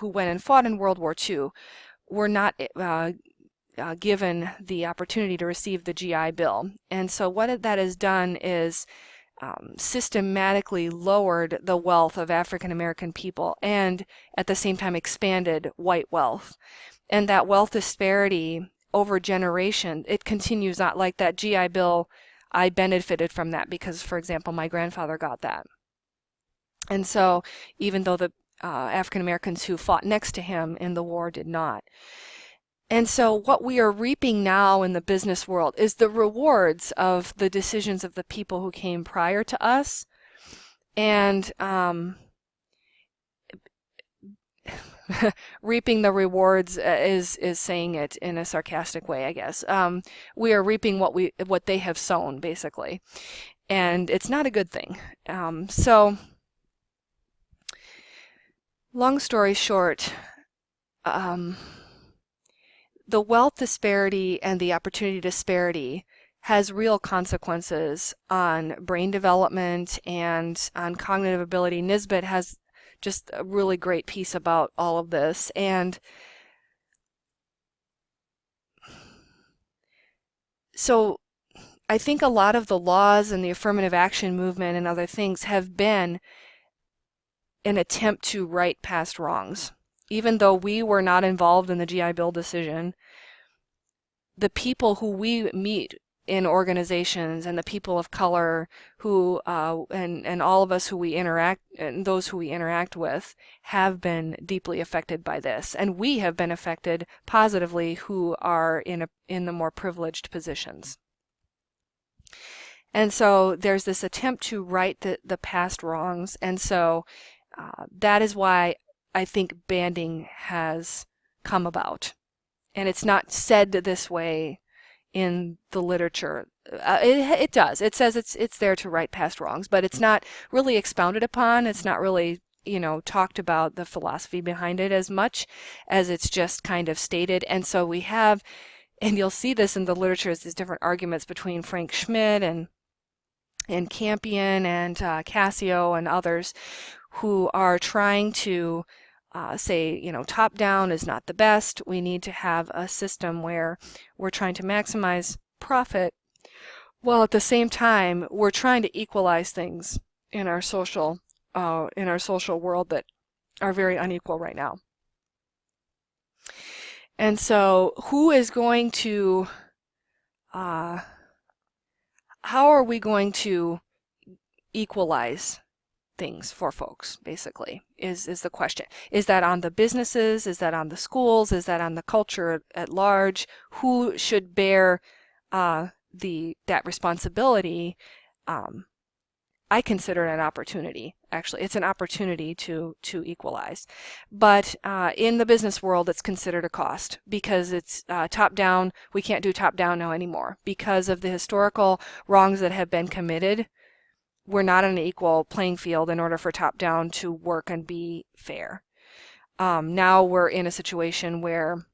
A: went and fought in World War II were not given the opportunity to receive the GI Bill. And so what that has done is systematically lowered the wealth of African American people and at the same time expanded white wealth. And that wealth disparity over generation, it continues on. Like that GI Bill, I benefited from that because, for example, my grandfather got that. And so even though the African Americans who fought next to him in the war did not. And so what we are reaping now in the business world is the rewards of the decisions of the people who came prior to us. And reaping the rewards is saying it in a sarcastic way, I guess. We are reaping what they have sown, basically. And it's not a good thing. So long story short, the wealth disparity and the opportunity disparity has real consequences on brain development and on cognitive ability. Nisbet has just a really great piece about all of this. And so I think a lot of the laws and the affirmative action movement and other things have been an attempt to right past wrongs. Even though we were not involved in the GI Bill decision, the people who we meet in organizations and the people of color who and all of us who we interact and those who we interact with have been deeply affected by this, and we have been affected positively who are in the more privileged positions. And so there's this attempt to right the past wrongs, and so that is why I think banding has come about. And it's not said this way in the literature. It does. It says it's there to right past wrongs, but it's not really expounded upon. It's not really, talked about the philosophy behind it as much as it's just kind of stated. And so we have, and you'll see this in the literature, is these different arguments between Frank Schmidt and Campion and Cassio and others who are trying to say, top down is not the best. We need to have a system where we're trying to maximize profit while at the same time we're trying to equalize things in our social world that are very unequal right now. And so who is going to how are we going to equalize things for folks, basically, is the question. Is that on the businesses? Is that on the schools? Is that on the culture at large? Who should bear that responsibility? I consider it an opportunity. Actually, it's an opportunity to equalize. But in the business world, it's considered a cost because it's top down. We can't do top down now anymore because of the historical wrongs that have been committed. We're not on an equal playing field in order for top-down to work and be fair. Now we're in a situation where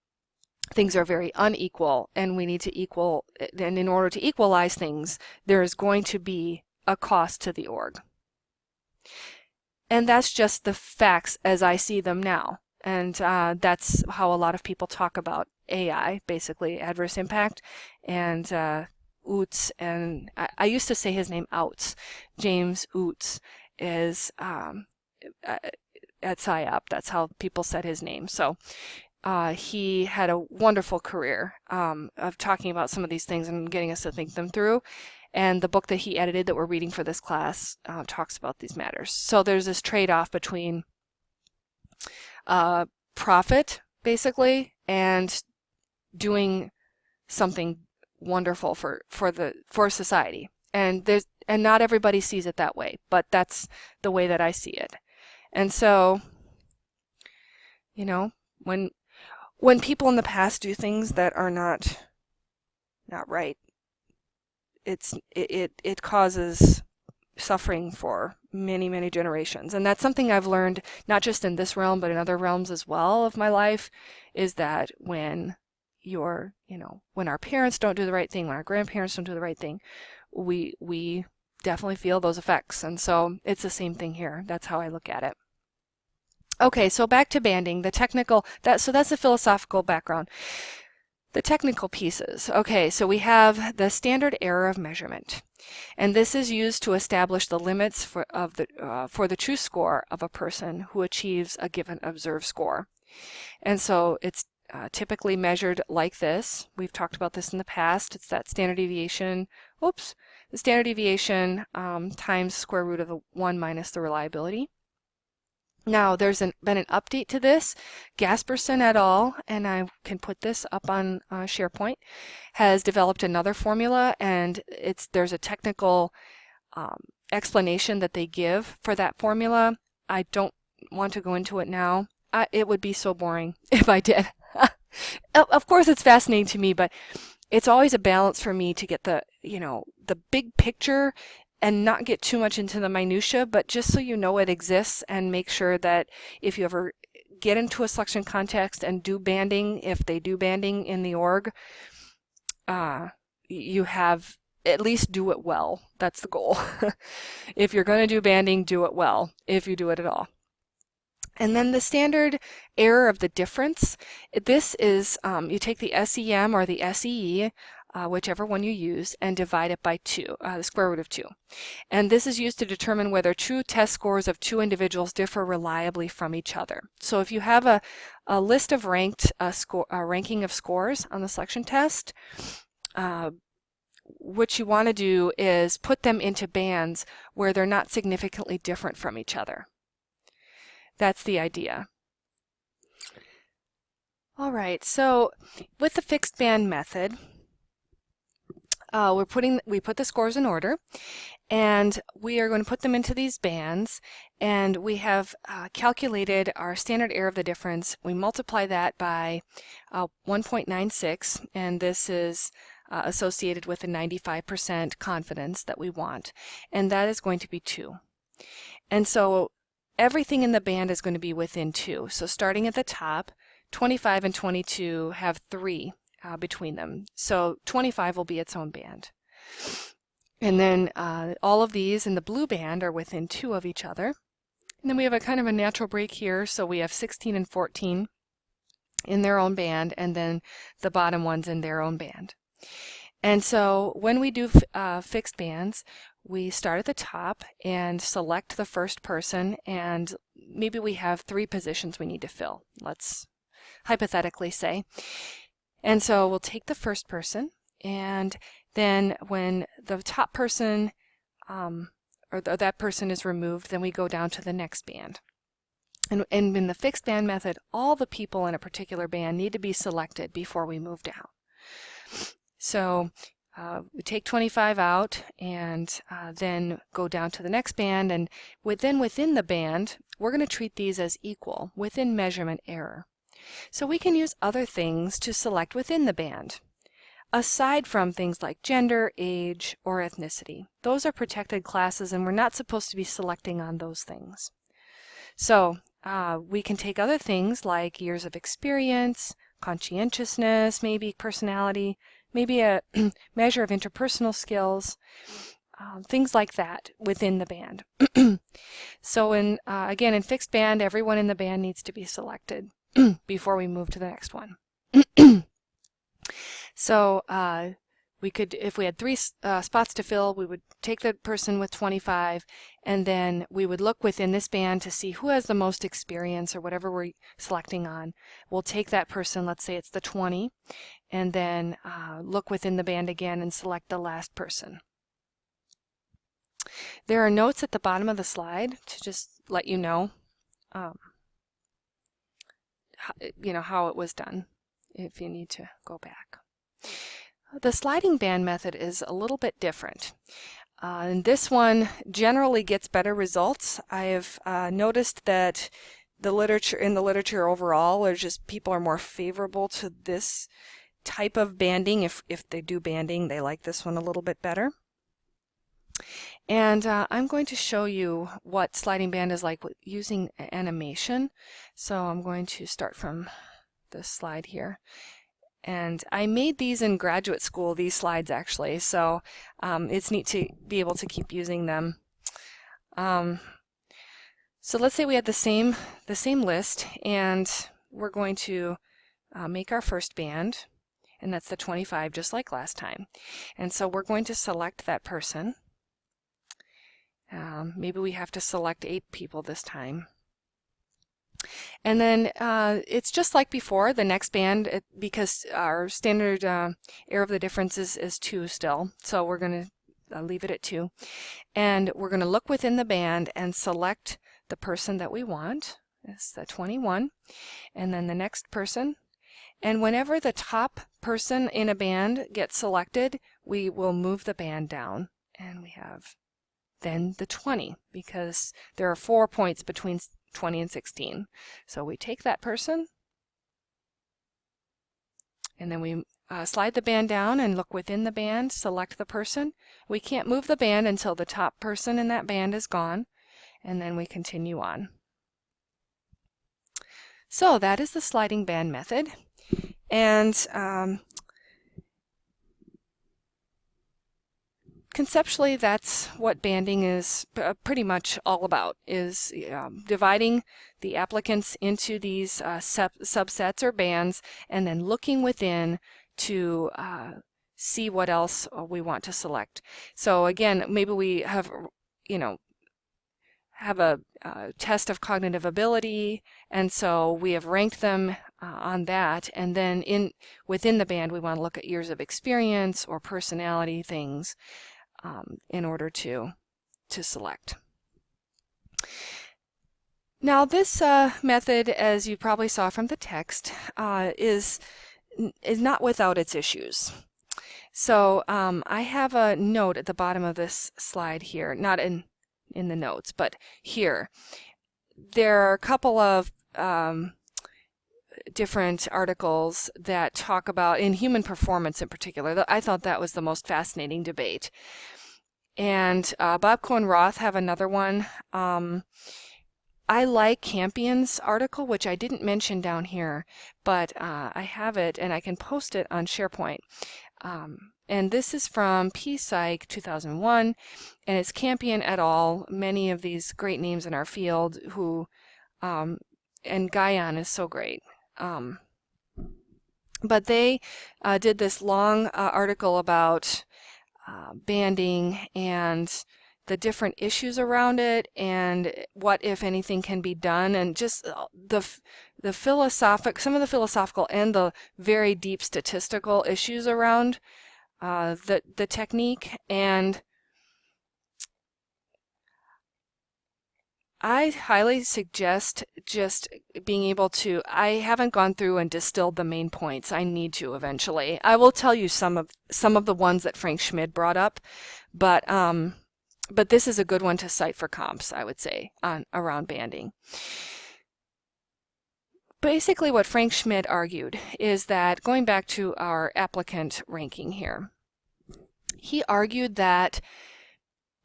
A: things are very unequal and we need to equal, and in order to equalize things, there is going to be a cost to the org. And that's just the facts as I see them now. And that's how a lot of people talk about AI, basically adverse impact, and Oots, and I used to say his name Outs. James Oots is at PSYOP. That's how people said his name. So he had a wonderful career of talking about some of these things and getting us to think them through. And the book that he edited that we're reading for this class talks about these matters. So there's this trade-off between profit, basically, and doing something wonderful for society. And not everybody sees it that way, but that's the way that I see it. And so, when people in the past do things that are not right, it causes suffering for many, many generations. And that's something I've learned not just in this realm but in other realms as well of my life, is that when when our parents don't do the right thing, when our grandparents don't do the right thing, we definitely feel those effects. And so it's the same thing here. That's how I look at it. Okay, so back to banding, so that's the philosophical background. The technical pieces. Okay, so we have the standard error of measurement, and this is used to establish the limits for the true score of a person who achieves a given observed score. And so it's typically measured like this. We've talked about this in the past. It's that standard deviation, the standard deviation times square root of the 1 minus the reliability. Now, there's been an update to this. Gasperson et al., and I can put this up on SharePoint, has developed another formula, and there's a technical explanation that they give for that formula. I don't want to go into it now. It would be so boring if I did. Of course, it's fascinating to me, but it's always a balance for me to get the big picture and not get too much into the minutia, but just so you know it exists, and make sure that if you ever get into a selection context and do banding, if they do banding in the org, you have at least do it well. That's the goal. If you're going to do banding, do it well, if you do it at all. And then the standard error of the difference, this is you take the SEM or the SEE, whichever one you use, and divide it by 2, the square root of 2. And this is used to determine whether true test scores of two individuals differ reliably from each other. So if you have a list of ranked ranking of scores on the selection test, what you want to do is put them into bands where they're not significantly different from each other. That's the idea. All right, so with the fixed band method, we put the scores in order, and we are going to put them into these bands, and we have calculated our standard error of the difference. We multiply that by 1.96, and this is associated with a 95% confidence that we want, and that is going to be 2. And so everything in the band is going to be within 2. So starting at the top, 25 and 22 have 3 between them. So 25 will be its own band. And then all of these in the blue band are within 2 of each other. And then we have a kind of a natural break here, so we have 16 and 14 in their own band, and then the bottom ones in their own band. And so when we do fixed bands, we start at the top and select the first person, and maybe we have 3 positions we need to fill, let's hypothetically say. And so we'll take the first person, and then when the top person or that person is removed, then we go down to the next band. And in the fixed band method, all the people in a particular band need to be selected before we move down. So we take 25 out and then go down to the next band, and within the band, we're going to treat these as equal within measurement error. So we can use other things to select within the band, aside from things like gender, age, or ethnicity. Those are protected classes, and we're not supposed to be selecting on those things. So we can take other things like years of experience, conscientiousness, maybe personality, maybe a measure of interpersonal skills, things like that within the band. So again, in fixed band, everyone in the band needs to be selected before we move to the next one. So we could, if we had 3 spots to fill, we would take the person with 25, and then we would look within this band to see who has the most experience or whatever we're selecting on. We'll take that person, let's say it's the 20, and then look within the band again and select the last person. There are notes at the bottom of the slide to just let you know, how it was done if you need to go back. The sliding band method is a little bit different. And this one generally gets better results. I have noticed that in the literature overall, people are more favorable to this type of banding. If they do banding, they like this one a little bit better. And I'm going to show you what sliding band is like using animation. So I'm going to start from this slide here. And I made these in graduate school, these slides actually, so it's neat to be able to keep using them. So let's say we had the same list, and we're going to make our first band, and that's the 25, just like last time. And so we're going to select that person. Maybe we have to select 8 people this time. And then it's just like before, the next band, because our standard error of the difference is 2 still, so we're going to leave it at 2. And we're going to look within the band and select the person that we want. It's the 21. And then the next person. And whenever the top person in a band gets selected, we will move the band down. And we have then the 20, because there are 4 points between 20 and 16. So we take that person, and then we slide the band down and look within the band, select the person. We can't move the band until the top person in that band is gone, and then we continue on. So that is the sliding band method. And conceptually, that's what banding is pretty much all about, is dividing the applicants into these subsets or bands, and then looking within to see what else we want to select. So again, maybe we have, have a test of cognitive ability, and so we have ranked them on that, and then within the band we want to look at years of experience or personality things in order to select. Now this method, as you probably saw from the text, is not without its issues. So I have a note at the bottom of this slide here, not in the notes, but here. There are a couple of different articles that talk about, in human performance in particular, I thought that was the most fascinating debate. And Bob Cohen-Roth have another one. I like Campion's article, which I didn't mention down here, but I have it and I can post it on SharePoint. And this is from PSych 2001, and it's Campion et al., many of these great names in our field who, and Guyon is so great. But they did this long article about banding and the different issues around it, and what, if anything, can be done, and just the some of the philosophical and the very deep statistical issues around the technique. And I highly suggest just being able to, I haven't gone through and distilled the main points. I need to eventually. I will tell you some of the ones that Frank Schmid brought up, but this is a good one to cite for comps, I would say, around banding. Basically what Frank Schmid argued is that, going back to our applicant ranking here, he argued that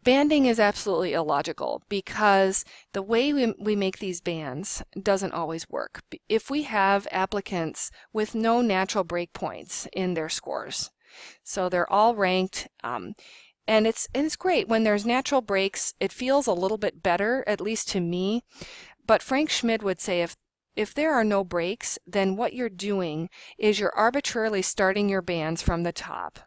A: banding is absolutely illogical because the way we make these bands doesn't always work. If we have applicants with no natural breakpoints in their scores, so they're all ranked, and it's great when there's natural breaks. It feels a little bit better, at least to me. But Frank Schmid would say if there are no breaks, then what you're doing is you're arbitrarily starting your bands from the top.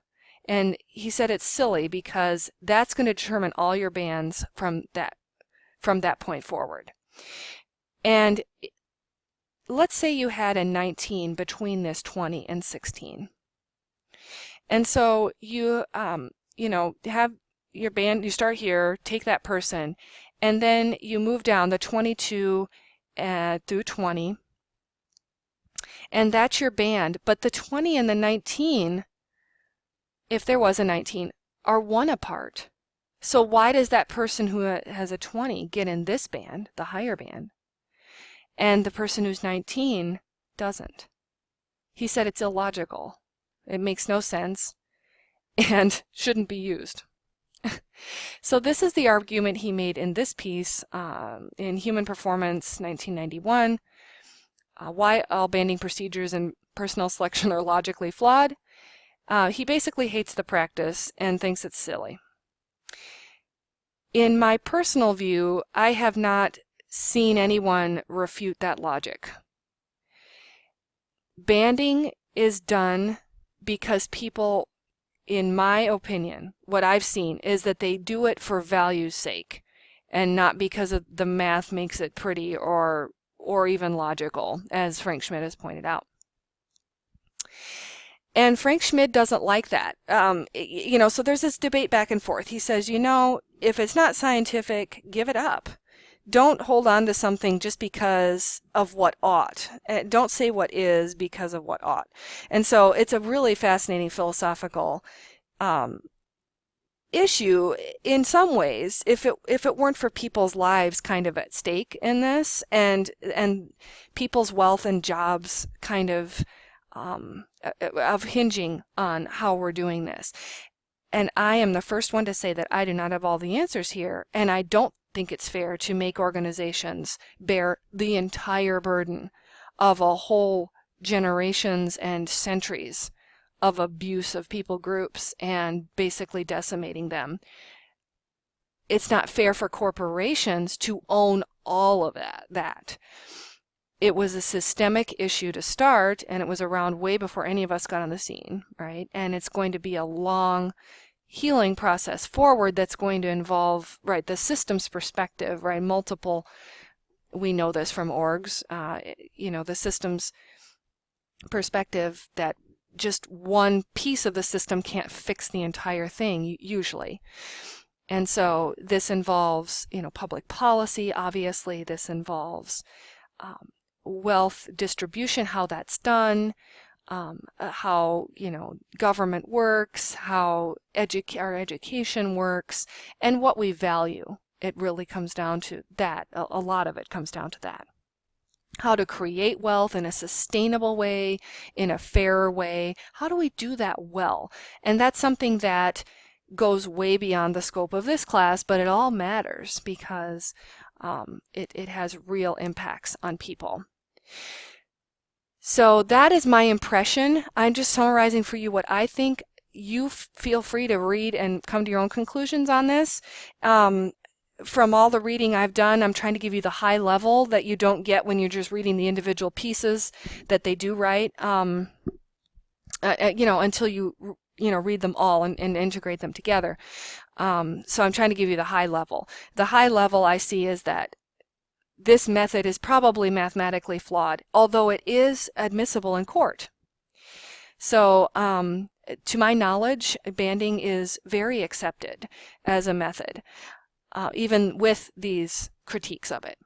A: And he said it's silly because that's going to determine all your bands from that point forward. And let's say you had a 19 between this 20 and 16. And so you have your band, you start here, take that person, and then you move down the 22 through 20, and that's your band. But the 20 and the 19, if there was a 19, are 1 apart. So why does that person who has a 20 get in this band, the higher band, and the person who's 19 doesn't? He said it's illogical. It makes no sense and shouldn't be used. So this is the argument he made in this piece in Human Performance 1991, why all banding procedures and personnel selection are logically flawed. He basically hates the practice and thinks it's silly. In my personal view, I have not seen anyone refute that logic. Banding is done because people, in my opinion, what I've seen is that they do it for value's sake and not because of the math makes it pretty or even logical, as Frank Schmid has pointed out. And Frank Schmid doesn't like that. So there's this debate back and forth. He says, if it's not scientific, give it up. Don't hold on to something just because of what ought. Don't say what is because of what ought. And so it's a really fascinating philosophical issue in some ways, if it weren't for people's lives kind of at stake in this, and people's wealth and jobs kind of hinging on how we're doing this. And I am the first one to say that I do not have all the answers here, and I don't think it's fair to make organizations bear the entire burden of a whole generations and centuries of abuse of people groups and basically decimating them. It's not fair for corporations to own all of that. It was a systemic issue to start, and it was around way before any of us got on the scene, right? And it's going to be a long healing process forward that's going to involve, right, the systems perspective, right? Multiple, we know this from orgs, the systems perspective, that just one piece of the system can't fix the entire thing usually. And so this involves, public policy, obviously. This involves wealth distribution, how that's done, how, government works, how our education works, and what we value. It really comes down to that. A lot of it comes down to that. How to create wealth in a sustainable way, in a fairer way. How do we do that well? And that's something that goes way beyond the scope of this class, but it all matters because it has real impacts on people. So that is my impression. I'm just summarizing for you what I think. You feel free to read and come to your own conclusions on this. From all the reading I've done, I'm trying to give you the high level that you don't get when you're just reading the individual pieces that they do write, until you read them all and integrate them together. So I'm trying to give you the high level. The high level I see is that this method is probably mathematically flawed, although it is admissible in court. So to my knowledge, banding is very accepted as a method, even with these critiques of it.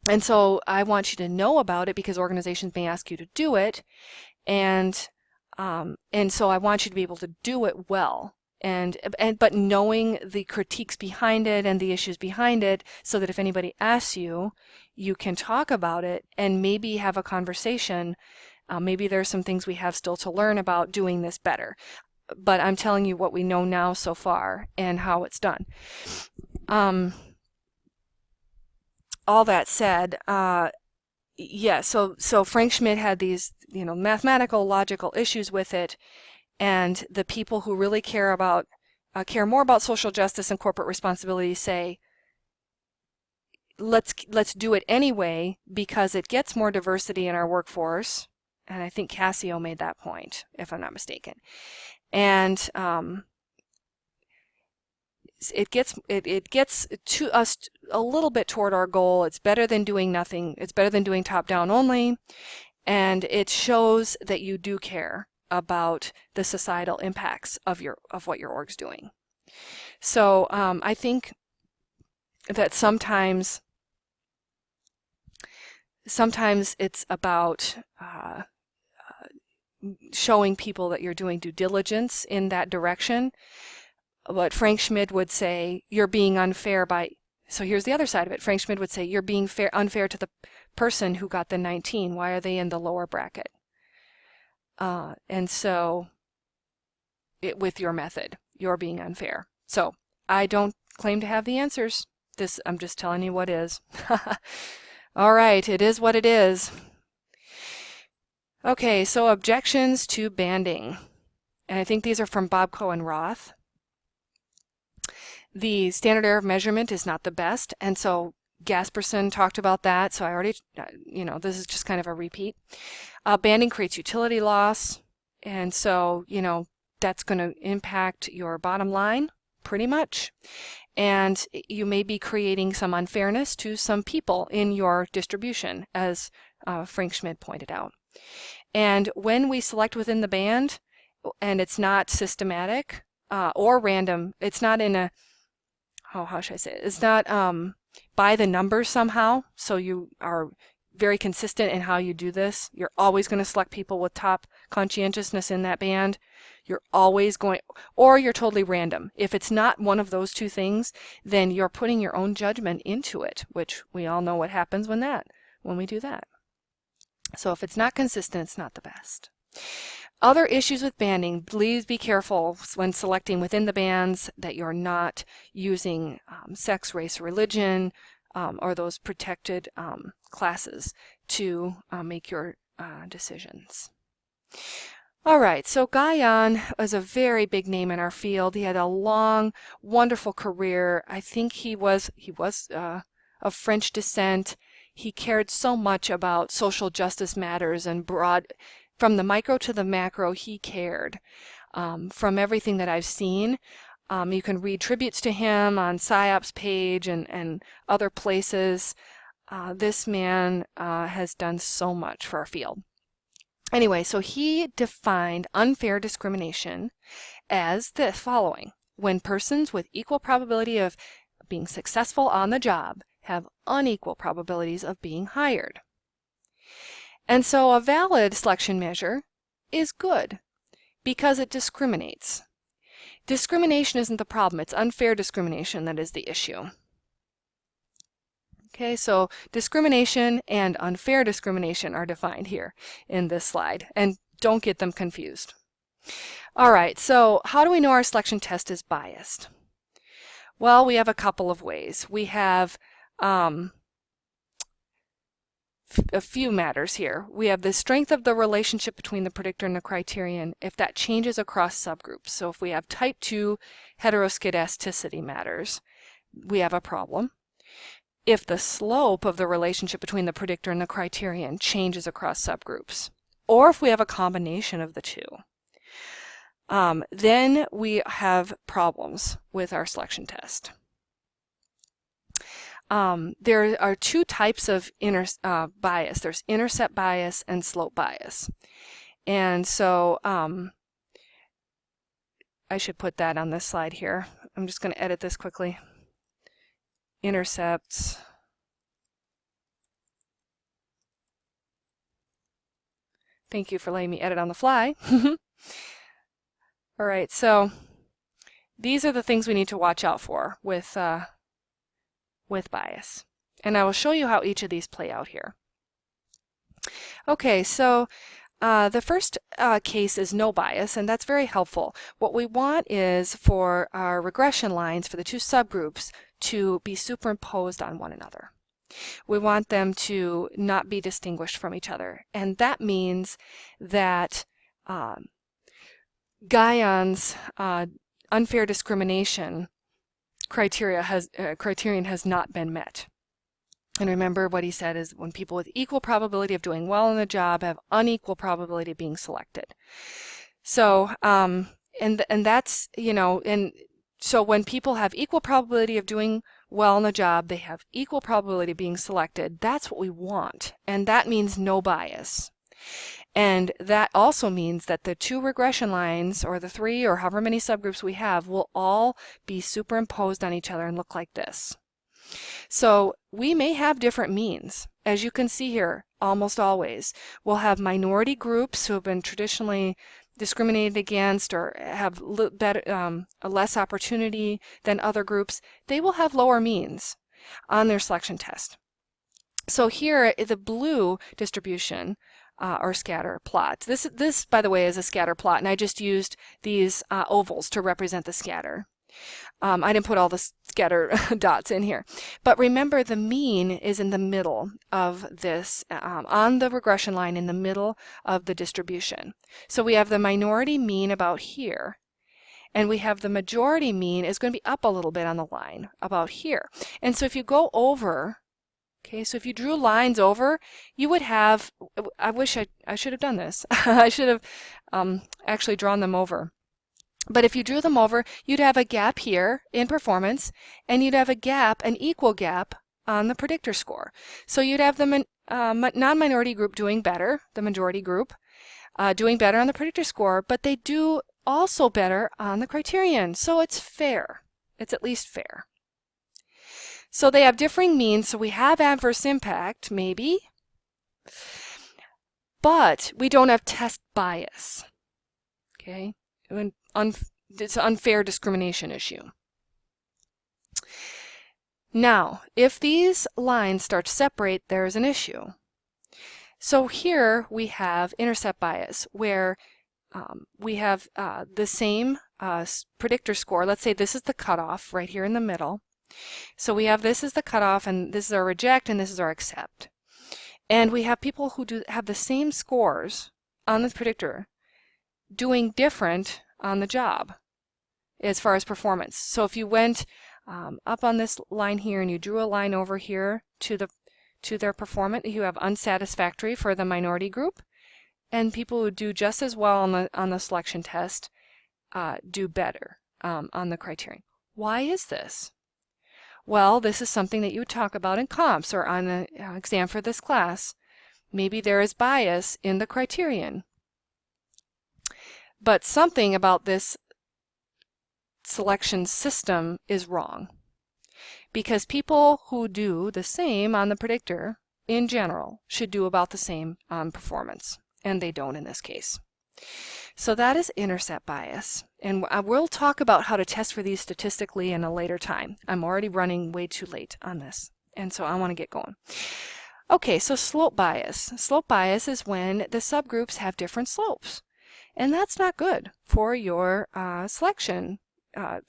A: And so I want you to know about it because organizations may ask you to do it, and so I want you to be able to do it well, but knowing the critiques behind it and the issues behind it, so that if anybody asks you, you can talk about it and maybe have a conversation. Maybe there's some things we have still to learn about doing this better. But I'm telling you what we know now so far and how it's done. All that said, so Frank Schmidt had these, mathematical, logical issues with it, and the people who really care more about social justice and corporate responsibility say, let's do it anyway because it gets more diversity in our workforce. And I think Cassio made that point, if I'm not mistaken. And it gets to us a little bit toward our goal. It's better than doing nothing. It's better than doing top-down only. And it shows that you do care about the societal impacts of what your org's doing. So I think that sometimes it's about showing people that you're doing due diligence in that direction. But Frank Schmidt would say you're being unfair so here's the other side of it. Frank Schmidt would say you're being unfair to the person who got the 19. Why are they in the lower bracket? And so with your method, you're being unfair. So I don't claim to have the answers. I'm just telling you what is. All right, it is what it is. Okay, so objections to banding. And I think these are from Bobko and Roth. The standard error of measurement is not the best, and so Gasperson talked about that, so I already, this is just kind of a repeat. Banding creates utility loss, and so, that's going to impact your bottom line pretty much. And you may be creating some unfairness to some people in your distribution, as Frank Schmidt pointed out. And when we select within the band, and it's not systematic or random, it's not in a, how should I say it? It's not by the numbers somehow, so you are very consistent in how you do this. You're always going to select people with top conscientiousness in that band. You're always going, or you're totally random. If it's not one of those two things, then you're putting your own judgment into it, which we all know what happens when we do that. So if it's not consistent, it's not the best. Other issues with banding, please be careful when selecting within the bands that you're not using sex, race, religion, or those protected classes to make your decisions. All right, so Guyon was a very big name in our field. He had a long, wonderful career. I think he was of French descent. He cared so much about social justice matters and from the micro to the macro, he cared. From everything that I've seen, you can read tributes to him on PSYOP's page and other places. This man has done so much for our field. Anyway, so he defined unfair discrimination as the following: when persons with equal probability of being successful on the job have unequal probabilities of being hired. And so a valid selection measure is good because it discriminates. Discrimination isn't the problem, it's unfair discrimination that is the issue. Okay, so discrimination and unfair discrimination are defined here in this slide, and don't get them confused. All right, so how do we know our selection test is biased? Well, we have a couple of ways. We have a few matters here. We have the strength of the relationship between the predictor and the criterion if that changes across subgroups. So if we have type 2 heteroskedasticity matters, we have a problem. If the slope of the relationship between the predictor and the criterion changes across subgroups, or if we have a combination of the two, then we have problems with our selection test. There are two types of bias. There's intercept bias and slope bias. And so I should put that on this slide here. I'm just going to edit this quickly. Intercepts. Thank you for letting me edit on the fly. All right, so these are the things we need to watch out for with bias. And I will show you how each of these play out here. Okay, so the first case is no bias, and that's very helpful. What we want is for our regression lines for the two subgroups to be superimposed on one another. We want them to not be distinguished from each other, and that means that Guyon's unfair discrimination criterion has not been met. And remember what he said is when people with equal probability of doing well in the job have unequal probability of being selected. So and that's, you know, and so when people have equal probability of doing well in the job, they have equal probability of being selected. That's what we want, and that means no bias. And that also means that the two regression lines, or the three, or however many subgroups we have, will all be superimposed on each other and look like this. So we may have different means. As you can see here, almost always, we'll have minority groups who have been traditionally discriminated against or have less opportunity than other groups. They will have lower means on their selection test. So here, the blue distribution or scatter plot. This, by the way, is a scatter plot, and I just used these ovals to represent the scatter. I didn't put all the scatter dots in here. But remember, the mean is in the middle of this, on the regression line in the middle of the distribution. So we have the minority mean about here, and we have the majority mean is going to be up a little bit on the line about here. And so if you go over, okay, so if you drew lines over, you would have, I wish I should have done this. I should have actually drawn them over. But if you drew them over, you'd have a gap here in performance, and you'd have a gap, an equal gap, on the predictor score. So you'd have the non-minority group doing better, the majority group doing better on the predictor score, but they do also better on the criterion. So it's fair. It's at least fair. So they have differing means, so we have adverse impact, maybe, but we don't have test bias. Okay? It's an unfair discrimination issue. Now, if these lines start to separate, there's an issue. So here we have intercept bias, where we have the same predictor score. Let's say this is the cutoff right here in the middle. So we have this is the cutoff, and this is our reject, and this is our accept. And we have people who have the same scores on this predictor, doing different on the job as far as performance. So if you went up on this line here and you drew a line over here to their performance, you have unsatisfactory for the minority group, and people who do just as well on the selection test do better on the criterion. Why is this? Well, this is something that you would talk about in comps or on an exam for this class. Maybe there is bias in the criterion. But something about this selection system is wrong. Because people who do the same on the predictor, in general, should do about the same on performance. And they don't in this case. So that is intercept bias. And we'll talk about how to test for these statistically in a later time. I'm already running way too late on this, and so I want to get going. Okay, so slope bias. Slope bias is when the subgroups have different slopes. And that's not good for your selection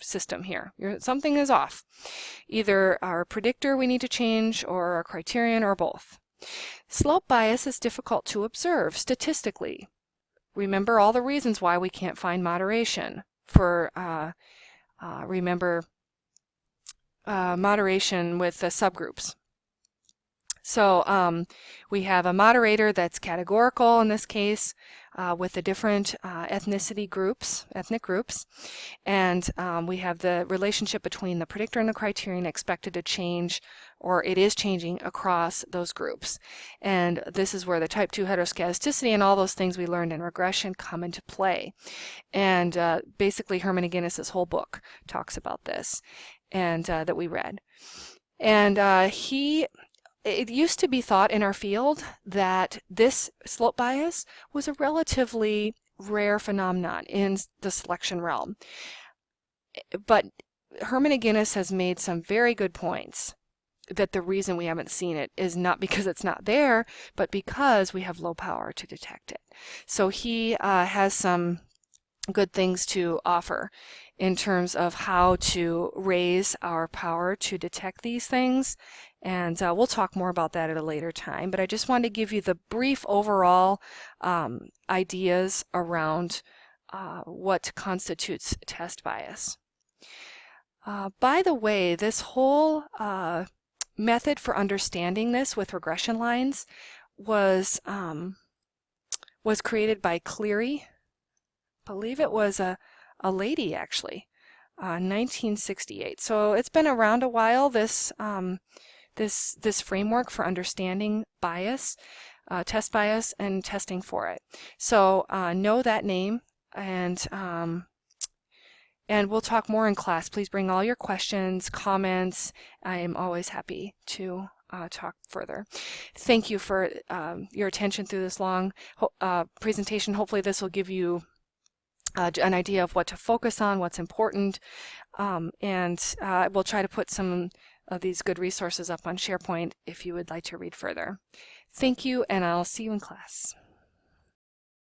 A: system here. Something is off. Either our predictor we need to change, or our criterion, or both. Slope bias is difficult to observe statistically. Remember all the reasons why we can't find moderation. Remember moderation with the subgroups. So we have a moderator that's categorical in this case with the different ethnic groups, and we have the relationship between the predictor and the criterion expected to change, or it is changing across those groups. And this is where the type 2 heteroscedasticity and all those things we learned in regression come into play. And basically Herman Guinness's whole book talks about this, and that we read. And it used to be thought in our field that this slope bias was a relatively rare phenomenon in the selection realm. But Herman Guinness has made some very good points that the reason we haven't seen it is not because it's not there, but because we have low power to detect it. So he has some good things to offer in terms of how to raise our power to detect these things. And we'll talk more about that at a later time. But I just wanted to give you the brief overall ideas around what constitutes test bias. By the way, this whole method for understanding this with regression lines was created by Cleary. I believe it was a lady actually, 1968. So it's been around a while, this framework for understanding bias, test bias, and testing for it. So know that name, and we'll talk more in class. Please bring all your questions, comments. I am always happy to talk further. Thank you for your attention through this long presentation. Hopefully this will give you an idea of what to focus on, what's important, and we'll try to put some of these good resources up on SharePoint if you would like to read further. Thank you, and I'll see you in class.